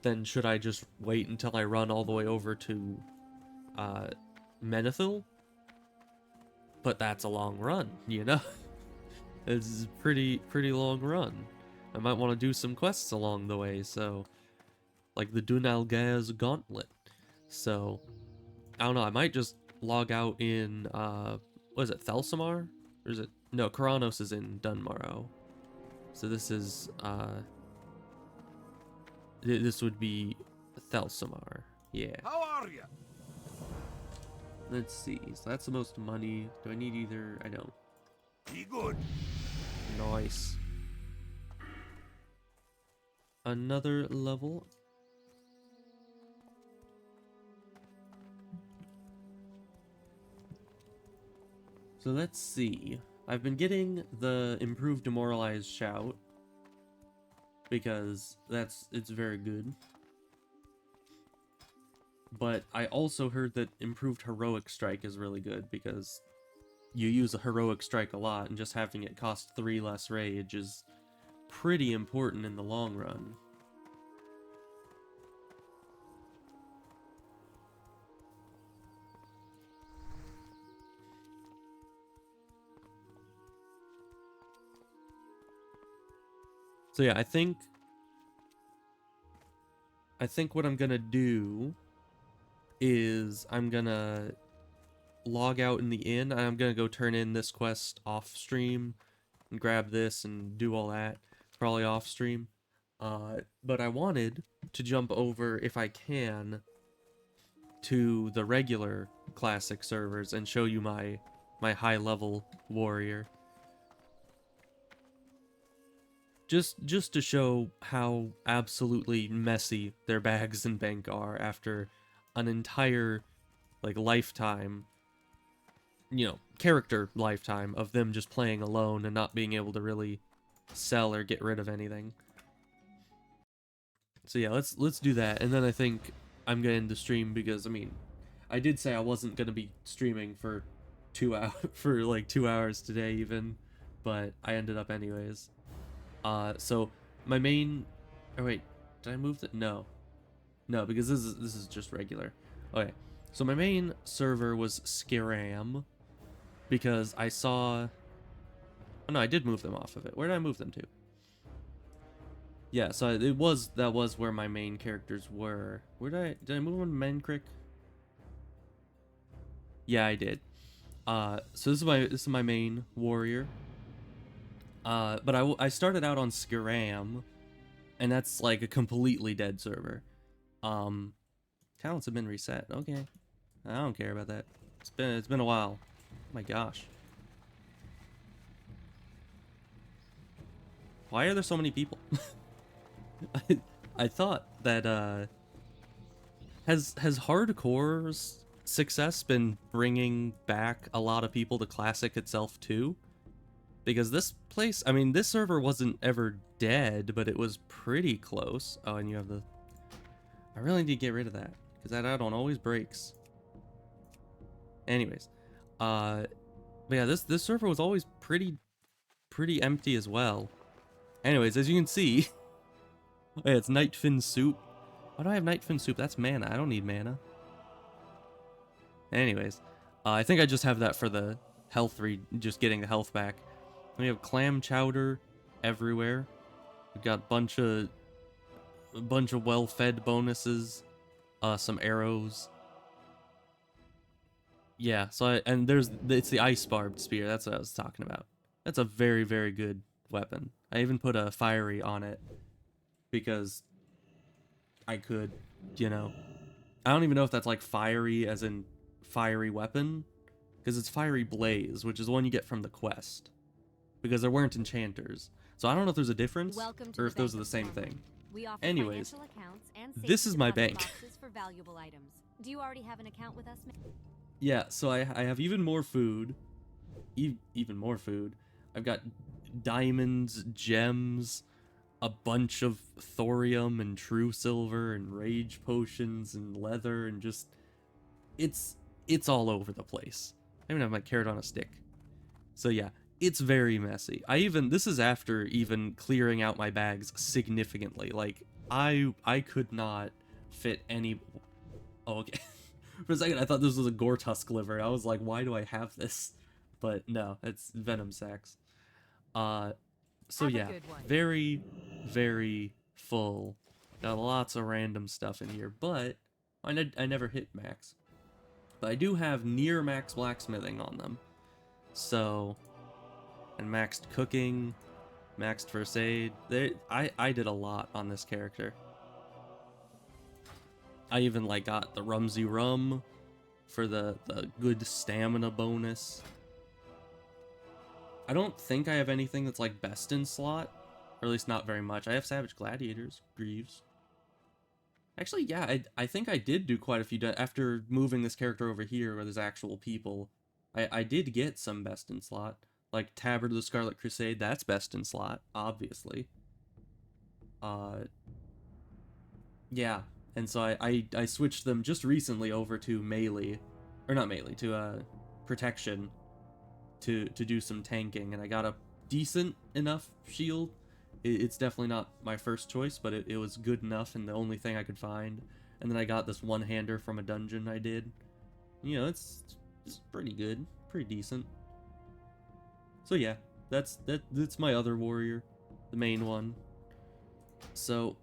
then should I just wait until I run all the way over to Menethil? But that's a long run, you know? It's a pretty long run. I might want to do some quests along the way, so... like the Dunalga's Gauntlet. So, I don't know, I might just log out in, what is it, Thelsamar? Or is it... no, Karanos is in Dunmarrow. So this is, this would be Thelsamar. Yeah. How are you? Let's see, so that's the most money. Do I need either? I don't. Be good. Nice. Another level. So let's see. I've been getting the improved demoralized shout because it's very good. But I also heard that improved heroic strike is really good because you use a heroic strike a lot, and just having it cost 3 less rage is pretty important in the long run. So yeah, I think what I'm gonna do is I'm gonna log out in the inn, and I'm gonna go turn in this quest off stream and grab this and do all that, probably off stream. But I wanted to jump over, if I can, to the regular classic servers and show you my high level warrior. Just to show how absolutely messy their bags and bank are after an entire, like, lifetime, you know, character lifetime of them just playing alone and not being able to really sell or get rid of anything. So yeah, let's do that, and then I think I'm gonna end the stream because, I mean, I did say I wasn't gonna be streaming for for like 2 hours today even, but I ended up anyways. So my main, oh wait, did I move the, no, because this is just regular. Okay, so my main server was Skiram because I saw, oh no, I did move them off of it. Where did I move them to? Yeah, so that was where my main characters were. Where did I move them to Menkrick? Yeah, I did. So this is my main warrior. But I started out on Skiram, and that's like a completely dead server. Talents have been reset. Okay, I don't care about that. It's been a while. Oh my gosh. Why are there so many people? I thought that has hardcore's success been bringing back a lot of people to Classic itself too? Because this place, I mean, this server wasn't ever dead, but it was pretty close. Oh, and you have the, I really need to get rid of that because that add-on always breaks. Anyways, but yeah, this server was always pretty empty as well. Anyways, as you can see, hey, it's Nightfin soup. Why do I have Nightfin soup? That's mana. I don't need mana. Anyways, I think I just have that for the health just getting the health back. We have clam chowder everywhere. We've got a bunch of well-fed bonuses, some arrows. Yeah, so it's the ice barbed spear. That's what I was talking about. That's a very, very good weapon. I even put a fiery on it because I could, you know. I don't even know if that's like fiery as in fiery weapon, because it's fiery blaze, which is the one you get from the quest. Because there weren't enchanters. So I don't know if there's a difference or if those are the same thing. Anyways, this is my bank. For valuable items. Do you already have an account with us? Yeah, so I have even more food. Even more food. I've got diamonds, gems, a bunch of thorium and true silver and rage potions and leather and just it's all over the place. I even have my carrot on a stick. So yeah, it's very messy. This is after even clearing out my bags significantly. Like I could not fit any. Oh, okay. For a second I thought this was a gore tusk liver. I was like, why do I have this? But no, it's venom sacks. So yeah, very, very full. Got lots of random stuff in here, but I never hit max. But I do have near max blacksmithing on them. So, and maxed cooking, maxed first aid. I did a lot on this character. I even like got the Rumsy Rum for the good stamina bonus. I don't think I have anything that's like best in slot, or at least not very much. I have Savage Gladiators, Greaves. Actually, yeah, I think I did do quite a few after moving this character over here where there's actual people. I did get some best in slot, like Tabard of the Scarlet Crusade. That's best in slot, obviously. Yeah, and so I switched them just recently over to melee, or not melee, to protection. To do some tanking, and I got a decent enough shield. It's definitely not my first choice, but it was good enough and the only thing I could find. And then I got this one-hander from a dungeon I did. You know, it's pretty good, pretty decent. So yeah, that's my other warrior, the main one. So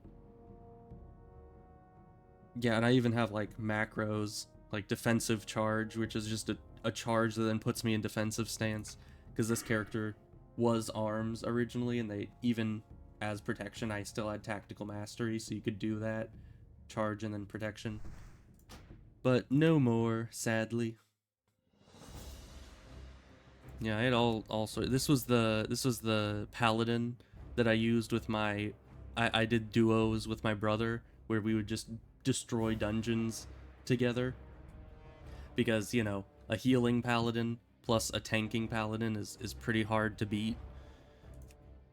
yeah, and I even have like macros, like defensive charge, which is just a charge that then puts me in defensive stance, because this character was arms originally, and they even as protection I still had tactical mastery, so you could do that charge and then protection, but no more, sadly. Yeah, I had also this was the paladin that I used with my I did duos with my brother where we would just destroy dungeons together, because you know, a healing paladin plus a tanking paladin is pretty hard to beat.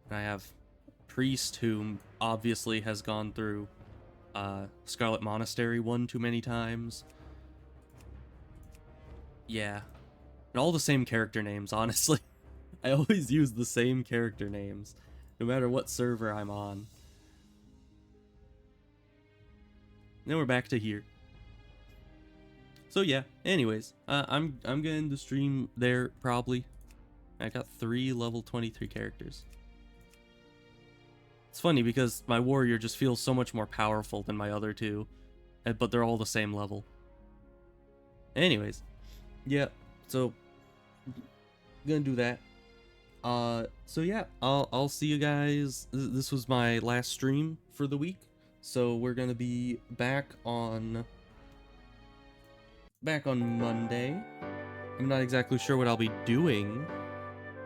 And I have priest who obviously has gone through Scarlet Monastery one too many times. Yeah, And all the same character names, honestly. I always use the same character names, no matter what server I'm on. Then we're back to here. So yeah, anyways, I'm gonna end the stream there, probably. I got 3 level 23 characters. It's funny because my warrior just feels so much more powerful than my other 2, but they're all the same level. Anyways, yeah, so gonna do that. So yeah, I'll see you guys. This was my last stream for the week, so we're gonna be back on Monday. I'm not exactly sure what I'll be doing.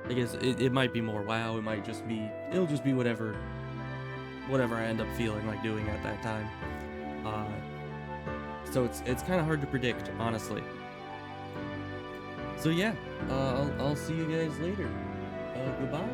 I guess it might be more WoW. It'll just be whatever I end up feeling like doing at that time. So it's kind of hard to predict, honestly. So yeah, I'll see you guys later. Goodbye.